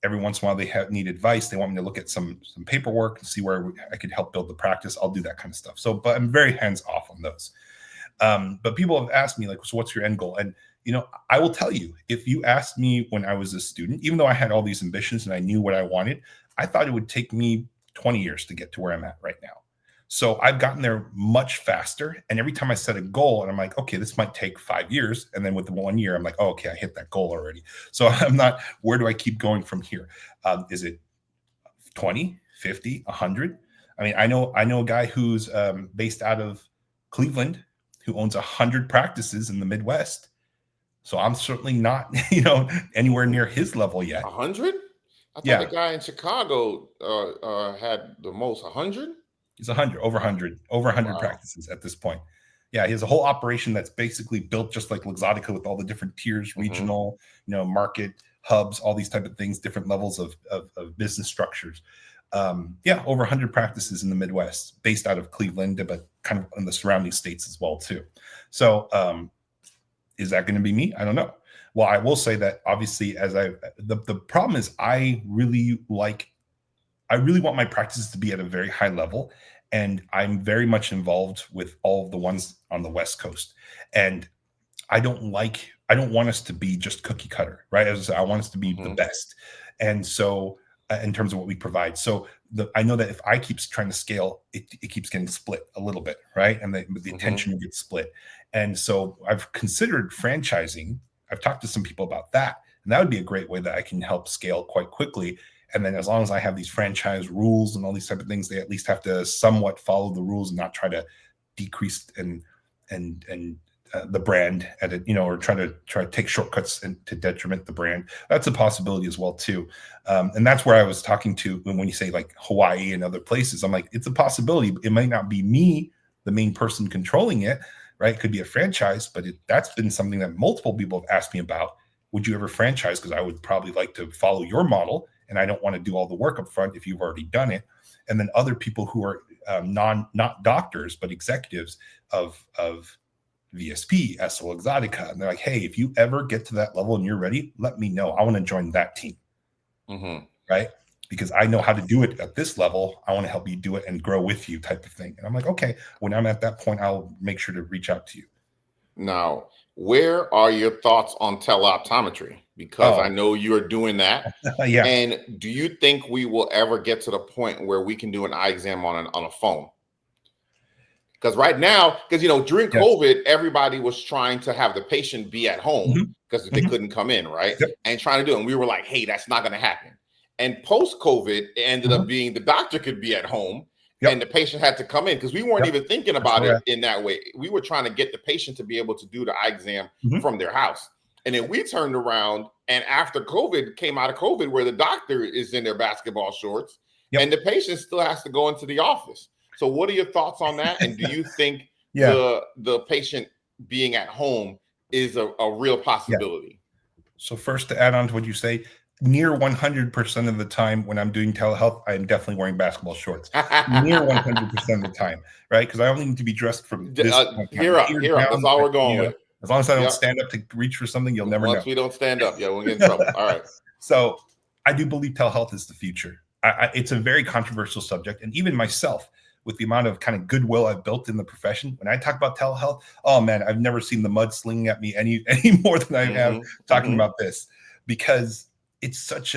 B: every once in a while they need advice. They want me to look at some paperwork and see where I could help build the practice. I'll do that kind of stuff. So, but I'm very hands off on those. But people have asked me like, so what's your end goal? And I will tell you, if you asked me when I was a student, even though I had all these ambitions and I knew what I wanted, I thought it would take me 20 years to get to where I'm at right now. So I've gotten there much faster. And every time I set a goal and I'm like, okay, this might take 5 years. And then with the 1 year, I'm like, oh, okay, I hit that goal already. So I'm not, where do I keep going from here? Is it 20, 50, 100? I mean, I know a guy who's based out of Cleveland who owns 100 practices in the Midwest. So I'm certainly not, anywhere near his level yet.
A: 100? I thought
B: Yeah.
A: the guy in Chicago had the most. 100?
B: He's 100, over 100
A: Wow.
B: practices at this point. Yeah, he has a whole operation that's basically built just like Luxottica with all the different tiers, regional, market hubs, all these type of things, different levels of business structures. Over 100 practices in the Midwest, based out of Cleveland, but kind of in the surrounding states as well too. So, is that going to be me? I don't know. Well, I will say that obviously, the problem is I really want my practices to be at a very high level, and I'm very much involved with all of the ones on the West Coast. And I don't want us to be just cookie cutter, right? As I said, I want us to be the best. And so in terms of what we provide. So I know that if I keep trying to scale, it keeps getting split a little bit, right? And the attention gets split. And so I've considered franchising. I've talked to some people about that. And that would be a great way that I can help scale quite quickly. And then as long as I have these franchise rules and all these type of things, they at least have to somewhat follow the rules and not try to decrease and the brand at it, or try to take shortcuts and to detriment the brand. That's a possibility as well too. And that's where I was talking to when you say like Hawaii and other places, I'm like, it's a possibility. It might not be me, the main person controlling it, right? It could be a franchise, but that's been something that multiple people have asked me about. Would you ever franchise? Because I would probably like to follow your model, and I don't want to do all the work up front if you've already done it. And then other people who are not doctors, but executives of VSP, Essel Exotica. And they're like, hey, if you ever get to that level and you're ready, let me know. I want to join that team. Right? Because I know how to do it at this level. I want to help you do it and grow with you type of thing. And I'm like, okay, when I'm at that point, I'll make sure to reach out to you.
A: Now, where are your thoughts on teleoptometry? Because I know you're doing that.
B: Yeah.
A: And do you think we will ever get to the point where we can do an eye exam on a phone? Because right now, during COVID, everybody was trying to have the patient be at home because they couldn't come in, right?
B: Yep.
A: And trying to do it. And we were like, hey, that's not going to happen. And post-COVID, it ended up being the doctor could be at home and the patient had to come in, because we weren't even thinking about it in that way. We were trying to get the patient to be able to do the eye exam from their house. And then we turned around, and after COVID came out of COVID, where the doctor is in their basketball shorts and the patient still has to go into the office. So what are your thoughts on that? And do you think the patient being at home is a real possibility?
B: So first, to add on to what you say, near 100% of the time when I'm doing telehealth, I'm definitely wearing basketball shorts. Near 100% of the time, right? Because I only need to be dressed from this
A: here up. That's all we're going with.
B: As long as I don't stand up to reach for something, you'll never know.
A: Once we don't stand up, we'll get in trouble. All right.
B: So I do believe telehealth is the future. It's a very controversial subject. And even myself, with the amount of kind of goodwill I've built in the profession, when I talk about telehealth, oh man, I've never seen the mud slinging at me any more than I have talking about this, because it's such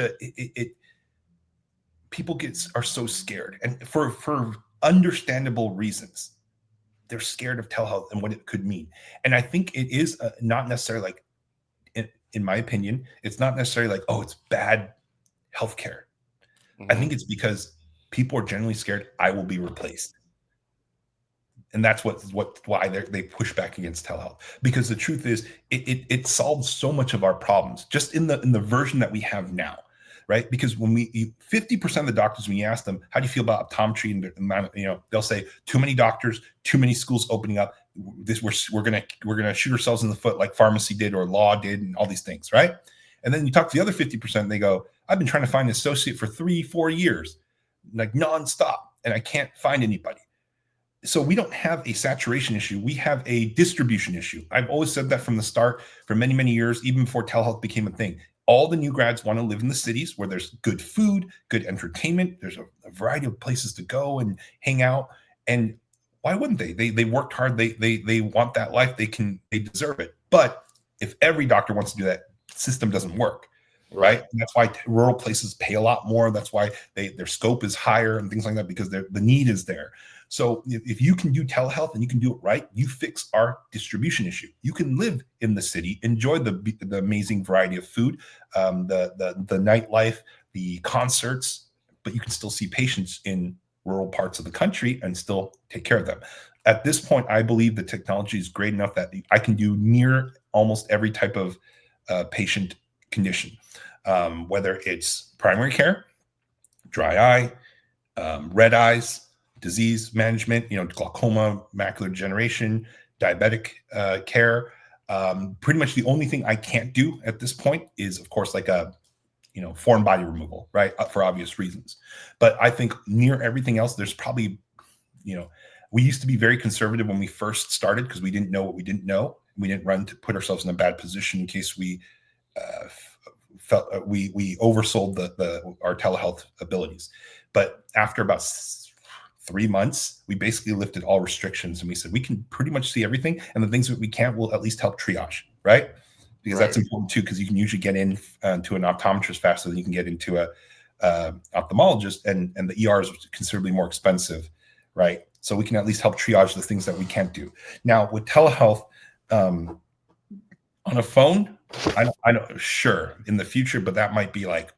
B: people are so scared, and for understandable reasons. They're scared of telehealth and what it could mean. And I think it is not necessarily like, in my opinion, it's not necessarily like, oh, it's bad healthcare. I think it's because people are generally scared I will be replaced. And that's why they push back against telehealth. Because the truth is, it solves so much of our problems just in the version that we have now, right? Because when 50% of the doctors, when you ask them, how do you feel about optometry, and the amount of, they'll say, too many doctors, too many schools opening up. We're gonna shoot ourselves in the foot like pharmacy did or law did, and all these things, right? And then you talk to the other 50%, and they go, I've been trying to find an associate for 3-4 years, like nonstop, and I can't find anybody. So we don't have a saturation issue. We have a distribution issue. I've always said that from the start, for many, many years, even before telehealth became a thing. All the new grads want to live in the cities where there's good food, good entertainment. There's a variety of places to go and hang out. And why wouldn't they? They worked hard. They want that life. They deserve it. But if every doctor wants to do that, system doesn't work. Right. And that's why rural places pay a lot more. That's why their scope is higher and things like that, because the need is there. So if you can do telehealth and you can do it right, you fix our distribution issue. You can live in the city, enjoy the amazing variety of food, the nightlife, the concerts, but you can still see patients in rural parts of the country and still take care of them. At this point, I believe the technology is great enough that I can do near almost every type of patient condition, whether it's primary care, dry eye, red eyes, disease management, glaucoma, macular degeneration, diabetic care. Pretty much the only thing I can't do at this point is, of course, like a foreign body removal, right? For obvious reasons. But I think near everything else, there's probably, we used to be very conservative when we first started because we didn't know what we didn't know. We didn't run to put ourselves in a bad position in case we felt we oversold our telehealth abilities. But after about 3 months, we basically lifted all restrictions and we said we can pretty much see everything, and the things that we can't will at least help triage, right? Because that's important too, because you can usually get in to an optometrist faster than you can get into a ophthalmologist, and the ER is considerably more expensive, right? So we can at least help triage the things that we can't do. Now with telehealth on a phone, I don't sure in the future, but that might be like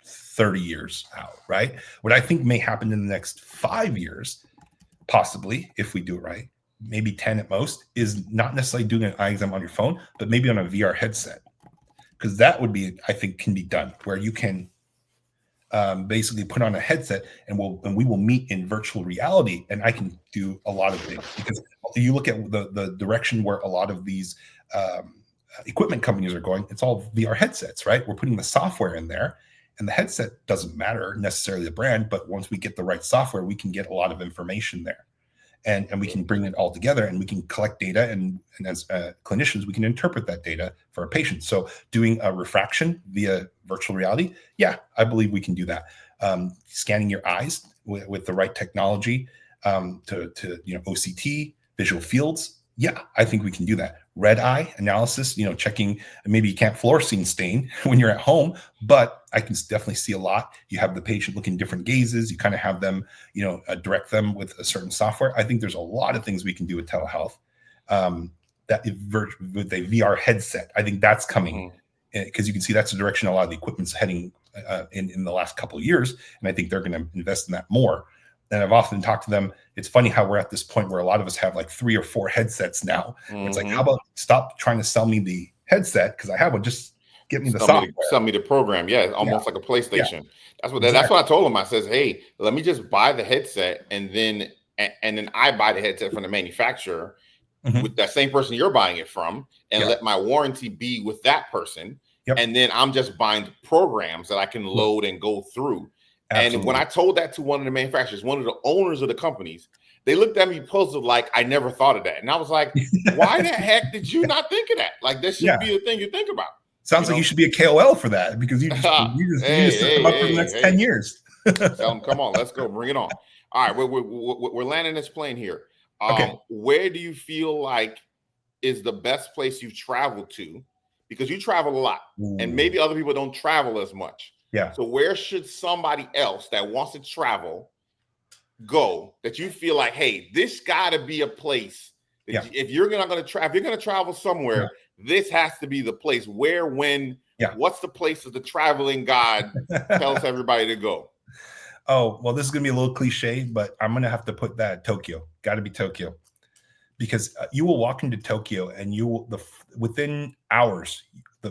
B: 30 years out, right? What I think may happen in the next 5 years, possibly, if we do it right, maybe 10 at most, is not necessarily doing an eye exam on your phone, but maybe on a VR headset. Because that would be, I think, can be done where you can basically put on a headset and we will meet in virtual reality, and I can do a lot of things. Because you look at the direction where a lot of these equipment companies are going, it's all VR headsets, right? We're putting the software in there, and the headset doesn't matter necessarily the brand, but once we get the right software, we can get a lot of information there. And we can bring it all together, and we can collect data, and as clinicians, we can interpret that data for our patients. So doing a refraction via virtual reality, yeah, I believe we can do that. Scanning your eyes with the right technology to OCT, visual fields, yeah, I think we can do that. Red eye analysis, checking, maybe you can't fluorescein stain when you're at home, but I can definitely see a lot. You have the patient looking different gazes. You kind of have them, direct them with a certain software. I think there's a lot of things we can do with telehealth with a VR headset. I think that's coming because you can see that's the direction a lot of the equipment's heading in the last couple of years. And I think they're going to invest in that more. And I've often talked to them. It's funny how we're at this point where a lot of us have like 3 or 4 headsets now. It's like, how about stop trying to sell me the headset because I have one? Just give me the software.
A: Sell me the program. Yeah, almost like a PlayStation. Yeah. That's what I told him. I says, hey, let me just buy the headset, and then I buy the headset from the manufacturer with that same person you're buying it from, and let my warranty be with that person. And then I'm just buying programs that I can load and go through. Absolutely. And when I told that to one of the manufacturers, one of the owners of the companies, they looked at me puzzled, like I never thought of that. And I was like, why the heck did you not think of that? Like, this should be a thing you think about.
B: Sounds like you should be a KOL for that, because you just set them up for the next 10 years.
A: Tell them, come on, let's go, bring it on. All right, we're landing this plane here. Where do you feel like is the best place you've traveled to? Because you travel a lot, and maybe other people don't travel as much.
B: Yeah.
A: So where should somebody else that wants to travel go that you feel like, hey, this got to be a place that if you're going to travel somewhere, this has to be the place. Where, when, what's the place that the traveling God tells everybody to go?
B: Oh, well, this is going to be a little cliche, but I'm going to have to put that Tokyo. Got to be Tokyo. Because you will walk into Tokyo and within hours,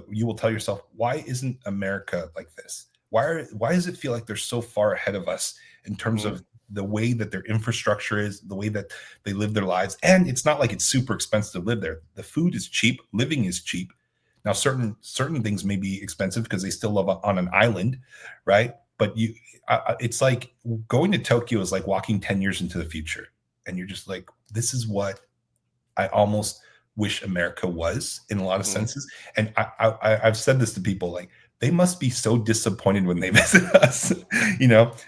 B: you will tell yourself, why isn't America like this? Why does it feel like they're so far ahead of us in terms of the way that their infrastructure is, the way that they live their lives? And it's not like it's super expensive to live there. The food is cheap. Living is cheap. Now, certain things may be expensive because they still live on an island, right? But it's like going to Tokyo is like walking 10 years into the future. And you're just like, this is what I almost wish America was in a lot of
A: Hmm.
B: senses. And I've said this to people, like, they must be so disappointed when they visit us,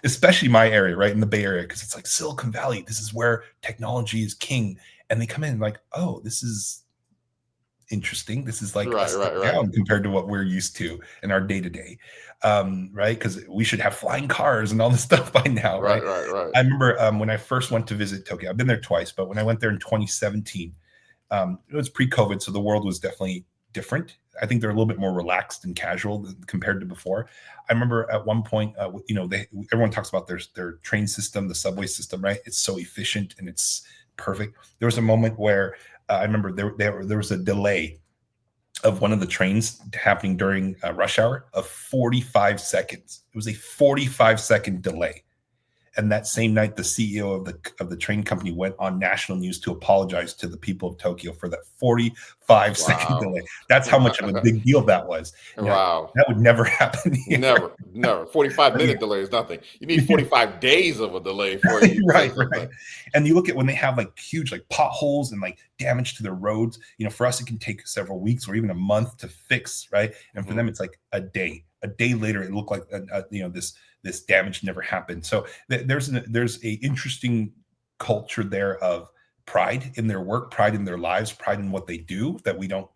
B: especially my area, right in the Bay Area, because it's like Silicon Valley. This is where technology is king. And they come in like, oh, this is interesting. This is like a
A: Right,
B: step
A: right, right,
B: down compared to what we're used to in our day to day, right? Because we should have flying cars and all this stuff by now, right?
A: right, right, right.
B: I remember when I first went to visit Tokyo. I've been there twice, but when I went there in 2017, it was pre-COVID, so the world was definitely different. I think they're a little bit more relaxed and casual compared to before. I remember at one point, everyone talks about their train system, the subway system, right? It's so efficient and it's perfect. There was a moment where I remember there was a delay of one of the trains happening during rush hour of 45 seconds. It was a 45-second delay. And that same night, the CEO of the train company went on national news to apologize to the people of Tokyo for that 45-second
A: Wow.
B: delay. That's how much of a big deal that was.
A: Wow.
B: That would never happen here.
A: Never, never. 45-minute delay is nothing. You need
B: Yeah.
A: 45 days of a delay for you to say
B: Right,
A: something.
B: right. And you look at when they have like huge like potholes and like damage to their roads, for us it can take several weeks or even a month to fix, right? And for
A: Hmm.
B: them it's like a day. A day later it looked like this damage never happened. So there's a interesting culture there of pride in their work, pride in their lives, pride in what they do that we don't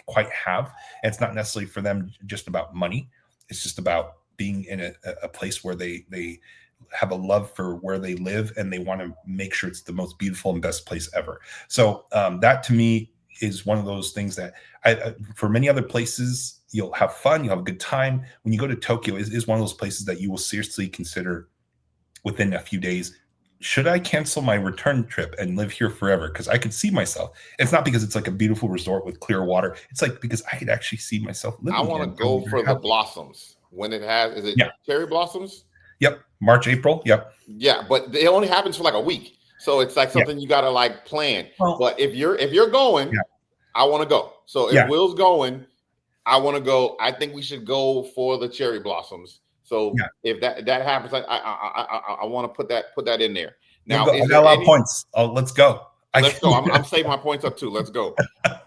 B: quite have. And it's not necessarily for them just about money. It's just about being in a place where they have a love for where they live and they want to make sure it's the most beautiful and best place ever. So that to me is one of those things that for many other places, you'll have fun, you'll have a good time. When you go to Tokyo, is one of those places that you will seriously consider within a few days. Should I cancel my return trip and live here forever? Because I could see myself. It's not because it's like a beautiful resort with clear water. It's like because I could actually see myself
A: I
B: living here
A: want to
B: and I'll
A: go
B: be very
A: for the
B: happy.
A: blossoms when it has. Is it
B: Yeah.
A: cherry blossoms?
B: Yep. March, April. Yep.
A: Yeah, but it only happens for like a week, so it's like
B: Yeah.
A: something you got to like plan.
B: Well,
A: But if you're going,
B: yeah.
A: I want to go. So if
B: Yeah.
A: Will's going, I want to go. I think we should go for the cherry blossoms. So
B: Yeah.
A: if that happens, I want to put that in there.
B: We'll
A: Now,
B: go. I
A: is
B: got
A: there
B: a lot of
A: any?
B: points. Oh, let's go. I
A: Let's go.
B: can.
A: I'm saving my points up too. Let's go.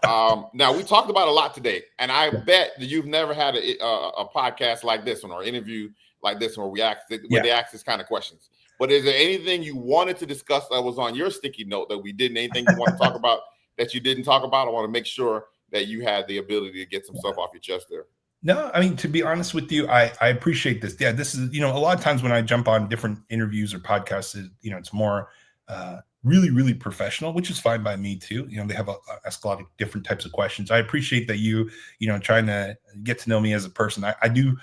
A: Now we talked about a lot today, and I bet that you've never had a podcast like this one or interview like this one where
B: Yeah.
A: they ask this kind of questions. But is there anything you wanted to discuss that was on your sticky note that we didn't? Anything you want to talk about that you didn't talk about? I want to make sure that you had the ability to get some stuff off your chest there.
B: No, I mean, to be honest with you, I appreciate this. Yeah, this is, a lot of times when I jump on different interviews or podcasts, it's more really, really professional, which is fine by me too. They have ask a lot of different types of questions. I appreciate that trying to get to know me as a person. I do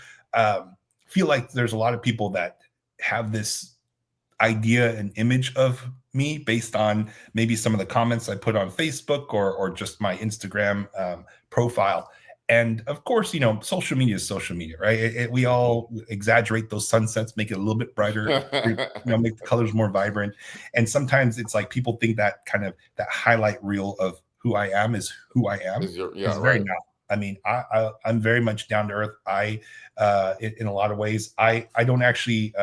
B: feel like there's a lot of people that have this idea and image of me based on maybe some of the comments I put on Facebook or just my Instagram profile. And of course, social media is social media, right? We all exaggerate those sunsets, make it a little bit brighter, make the colors more vibrant. And sometimes it's like people think that kind of that highlight reel of who I am is who I am.
A: Yeah,
B: It's very
A: right.
B: not. I mean, I'm very much down to earth. In a lot of ways, I don't actually.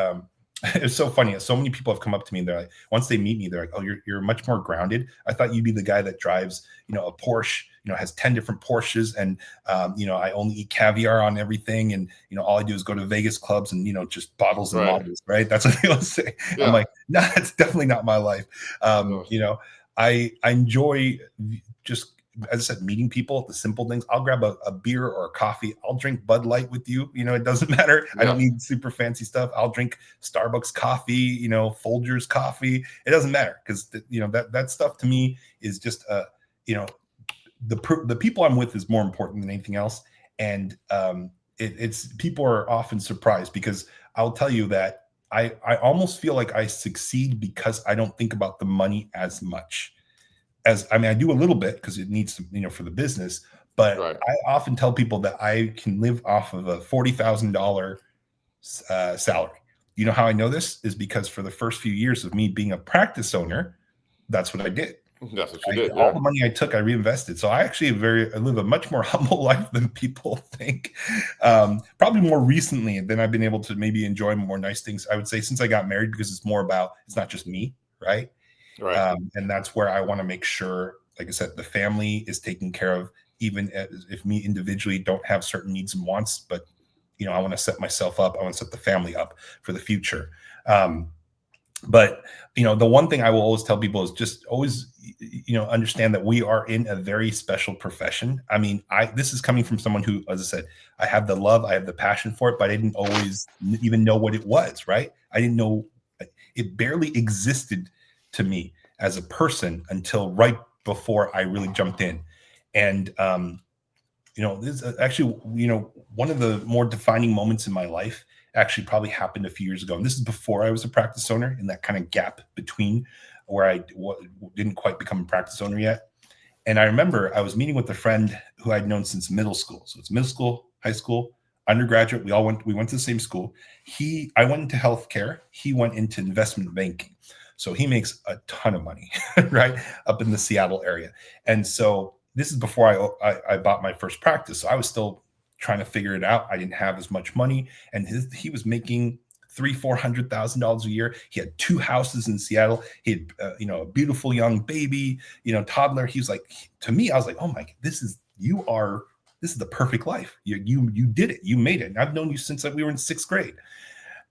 B: It's so funny. So many people have come up to me and they're like, once they meet me, they're like, "Oh, you're much more grounded. I thought you'd be the guy that drives, a Porsche, has 10 different Porsches, and I only eat caviar on everything, and all I do is go to Vegas clubs and just bottles and
A: Right.
B: models, right? That's what they will say." I'm
A: Yeah.
B: like, no, that's definitely not my life.
A: No.
B: I enjoy just, as I said, meeting people, the simple things. I'll grab a beer or a coffee. I'll drink Bud Light with you. It doesn't matter. I don't
A: Yeah.
B: need super fancy stuff. I'll drink Starbucks coffee, Folgers coffee. It doesn't matter because that stuff to me is just the people I'm with is more important than anything else. And it's people are often surprised because I'll tell you that I almost feel like I succeed because I don't think about the money as much. I do a little bit because it needs to, for the business, but
A: Right.
B: I often tell people that I can live off of a $40,000 salary. You know how I know this is because for the first few years of me being a practice owner, that's what I did.
A: That's what you did.
B: All
A: Yeah.
B: the money I took, I reinvested. So I actually I live a much more humble life than people think. Probably more recently, then I've been able to maybe enjoy more nice things. I would say since I got married, because it's not just me, right?
A: Right.
B: And that's where I want to make sure like I said, the family is taken care of, even if me individually don't have certain needs and wants, but I want to set myself up. I want to set the family up for the future. Um, but the one thing I will always tell people is just always understand that we are in a very special profession. I mean, this is coming from someone who, as I said, I have the love, I have the passion for it, but I didn't always even know what it was. Right? I didn't know, it barely existed to me as a person until right before I really jumped in. And this actually, one of the more defining moments in my life actually probably happened a few years ago. And this is before I was a practice owner, in that kind of gap between where I didn't quite become a practice owner yet. And I remember I was meeting with a friend who I'd known since middle school. So it's middle school, high school, undergraduate. We went to the same school. I went into healthcare. He went into investment banking. So he makes a ton of money, right? Up in the Seattle area. And so this is before I bought my first practice. So I was still trying to figure it out. I didn't have as much money, and he was making $300,000-$400,000 a year. He had 2 houses in Seattle. He had a beautiful young baby, toddler. He was like, to me, I was like, oh my, this is the perfect life. You did it. You made it. And I've known you since we were in 6th grade.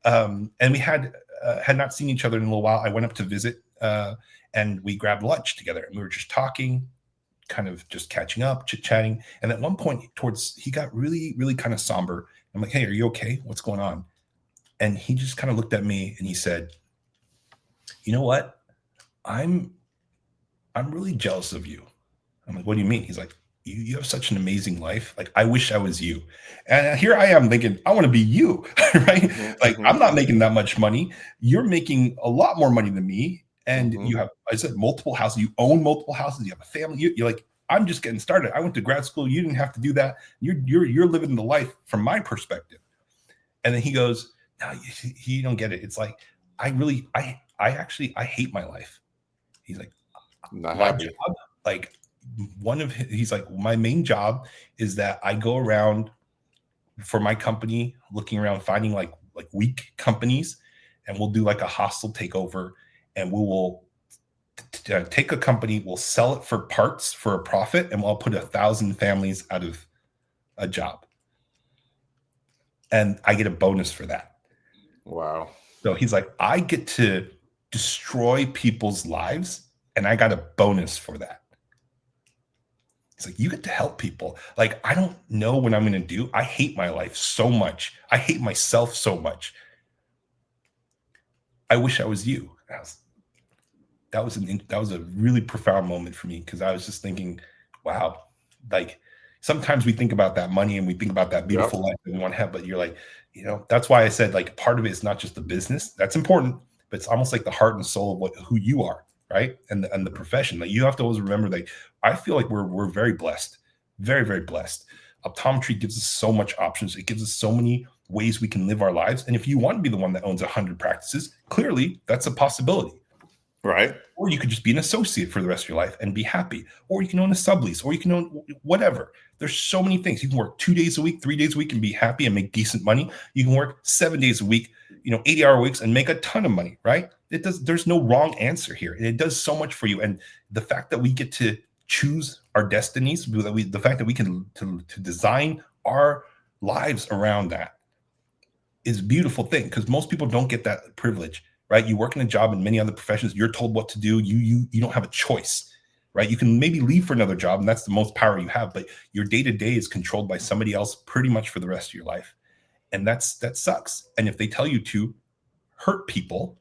B: And we had not seen each other in a little while. I went up to visit, and we grabbed lunch together, and we were just talking, kind of just catching up, chit-chatting. And at one point he got really, really kind of somber. I'm like, hey, are you okay? What's going on? And he just kind of looked at me and he said, you know what? I'm really jealous of you. I'm like, what do you mean? He's like, you have such an amazing life. Like, I wish I was you. And here I am thinking, I want to be you, right?
A: Mm-hmm.
B: Like, I'm not making that much money. You're making a lot more money than me. And you have, I said, multiple houses. You own multiple houses. You have a family. You're like, I'm just getting started. I went to grad school. You didn't have to do that. You're living the life from my perspective. And then he goes, no, you don't get it. It's like, I hate my life. He's like,
A: not
B: my
A: happy.
B: job, like he's like, my main job is that I go around for my company, looking around, finding like weak companies, and we'll do like a hostile takeover, and we will take a company, we'll sell it for parts for a profit, and we'll put 1,000 families out of a job. And I get a bonus for that.
A: Wow.
B: So he's like, I get to destroy people's lives, and I got a bonus for that. It's like, you get to help people. Like, I don't know what I'm going to do. I hate my life so much. I hate myself so much. I wish I was you. That was a really profound moment for me, because I was just thinking, wow, like sometimes we think about that money and we think about that beautiful life that we want to have, but you're like, that's why I said, like, part of it is not just the business. That's important, but it's almost like the heart and soul of who you are, right? And the profession. Like, you have to always remember, like, I feel like we're very blessed, very, very blessed. Optometry gives us so much options. It gives us so many ways we can live our lives. And if you want to be the one that owns 100 practices, clearly that's a possibility.
A: Right.
B: Or you could just be an associate for the rest of your life and be happy. Or you can own a sublease, or you can own whatever. There's so many things. You can work 2 days a week, 3 days a week and be happy and make decent money. You can work 7 days a week, 80-hour weeks and make a ton of money, right? There's no wrong answer here. And it does so much for you. And the fact that we get to choose our destinies, the fact that we can to design our lives around that is a beautiful thing, because most people don't get that privilege. Right? You work in a job in many other professions, you're told what to do. You don't have a choice, right? You can maybe leave for another job, and that's the most power you have, but your day-to-day is controlled by somebody else pretty much for the rest of your life. And that sucks. And if they tell you to hurt people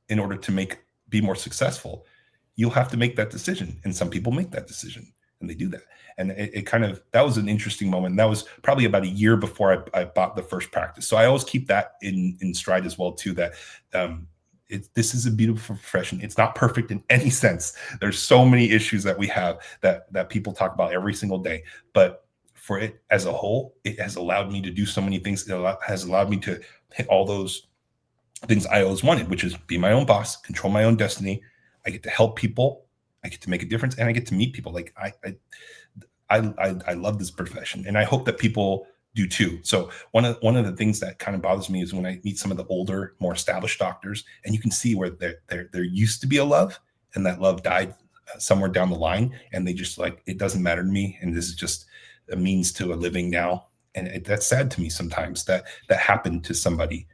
B: in order to be more successful, you'll have to make that decision. And some people make that decision, and they do that. And that was an interesting moment. That was probably about a year before I bought the first practice. So I always keep that in stride as well too, that this is a beautiful profession. It's not perfect in any sense. There's so many issues that we have that people talk about every single day. But for it as a whole, it has allowed me to do so many things. It has allowed me to hit all those things I always wanted, which is be my own boss, control my own destiny. I get to help people. I get to make a difference, and I get to meet people. Like I love this profession, and I hope that people do too. So one of the things that kind of bothers me is when I meet some of the older, more established doctors, and you can see where there used to be a love, and that love died somewhere down the line, and they just like, it doesn't matter to me, and this is just a means to a living now. And that's sad to me sometimes that happened to somebody.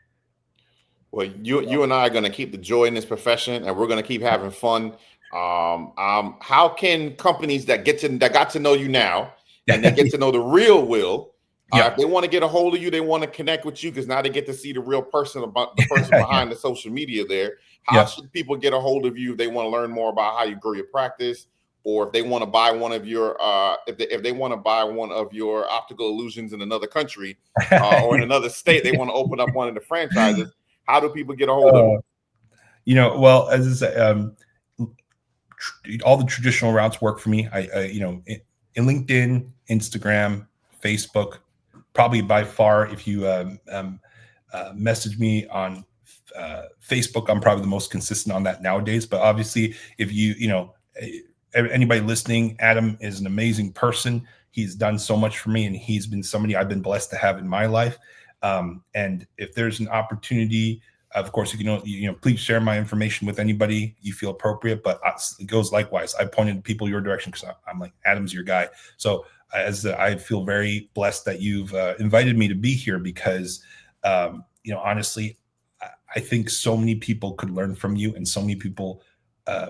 A: Well, you and I are going to keep the joy in this profession, and we're going to keep having fun. How can companies that got to know you now, and they get to know the real Will, if they want to get a hold of you, they want to connect with you because now they get to see the real person, about the person behind the social media there. How should people get a hold of you if they want to learn more about how you grow your practice, or if they want to buy one of your if they want to buy one of your optical illusions in another country or in another state, they want to open up one of the franchises. How do people get a hold of you?
B: Well, as I say, all the traditional routes work for me. I in LinkedIn, Instagram, Facebook, probably by far, if you message me on Facebook, I'm probably the most consistent on that nowadays. But obviously, if anybody listening, Adam is an amazing person. He's done so much for me, and he's been somebody I've been blessed to have in my life. And if there's an opportunity, of course, please share my information with anybody you feel appropriate. But it goes likewise. I pointed people your direction because I'm like, Adam's your guy. So I feel very blessed that you've invited me to be here because, honestly, I think so many people could learn from you, and so many people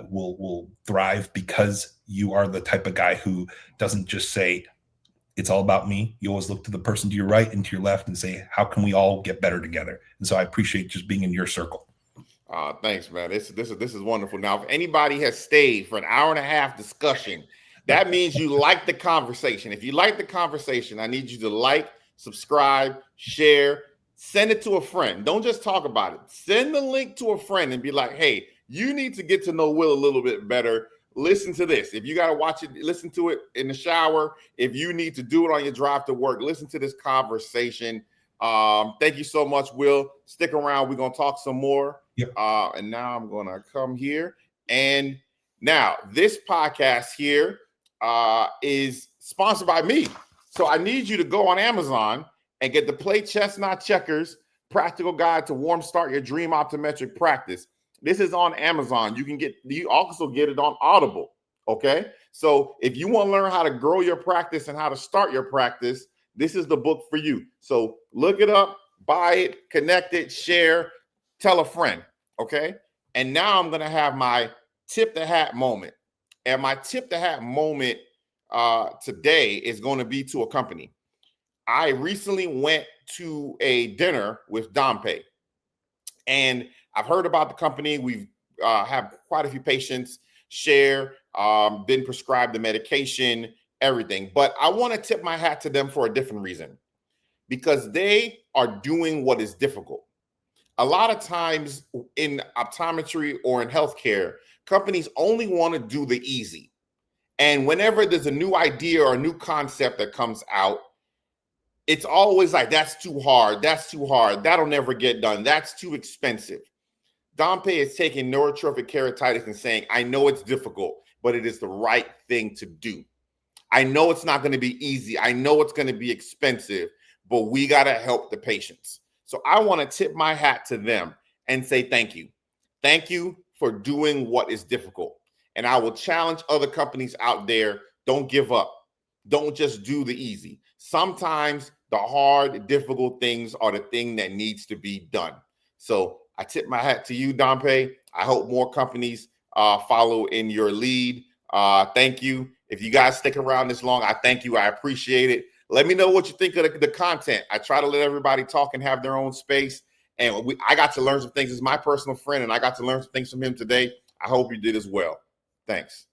B: will thrive because you are the type of guy who doesn't just say, it's all about me. You always look to the person to your right and to your left and say, how can we all get better together? And so I appreciate just being in your circle.
A: Thanks, man. This is wonderful. Now, if anybody has stayed for an hour and a half discussion, that means you like the conversation. If you like the conversation, I need you to like, subscribe, share, send it to a friend. Don't just talk about it. Send the link to a friend and be like, hey, you need to get to know Will a little bit better. Listen to this. If you got to watch it, listen to it in the shower. If you need to do it on your drive to work, listen to this conversation. Thank you so much, Will. Stick around. We're going to talk some more.
B: Yep.
A: And now I'm going to come here. And now this podcast here is sponsored by me. So I need you to go on Amazon and get the Play Chess Not Checkers Practical Guide to Warm Start Your Dream Optometric Practice. This is on Amazon. You also get it on Audible. Okay. So if you want to learn how to grow your practice and how to start your practice, this is the book for you. So look it up, buy it, connect it, share, tell a friend. Okay. And now I'm going to have my tip the hat moment. And my tip the hat moment today is going to be to a company. I recently went to a dinner with Dompe, and I've heard about the company. We've have quite a few patients share, been prescribed the medication, everything. But I want to tip my hat to them for a different reason, because they are doing what is difficult. A lot of times in optometry or in healthcare, companies only want to do the easy. And whenever there's a new idea or a new concept that comes out, it's always like, that's too hard. That's too hard. That'll never get done. That's too expensive. Dompe is taking neurotrophic keratitis and saying, I know it's difficult, but it is the right thing to do. I know it's not going to be easy. I know it's going to be expensive, but we got to help the patients. So I want to tip my hat to them and say thank you. Thank you for doing what is difficult. And I will challenge other companies out there, don't give up. Don't just do the easy. Sometimes the hard, difficult things are the thing that needs to be done. So I tip my hat to you, Dompe. I hope more companies follow in your lead. Thank you. If you guys stick around this long, I thank you. I appreciate it. Let me know what you think of the content. I try to let everybody talk and have their own space. And I got to learn some things as my personal friend, and I got to learn some things from him today. I hope you did as well. Thanks.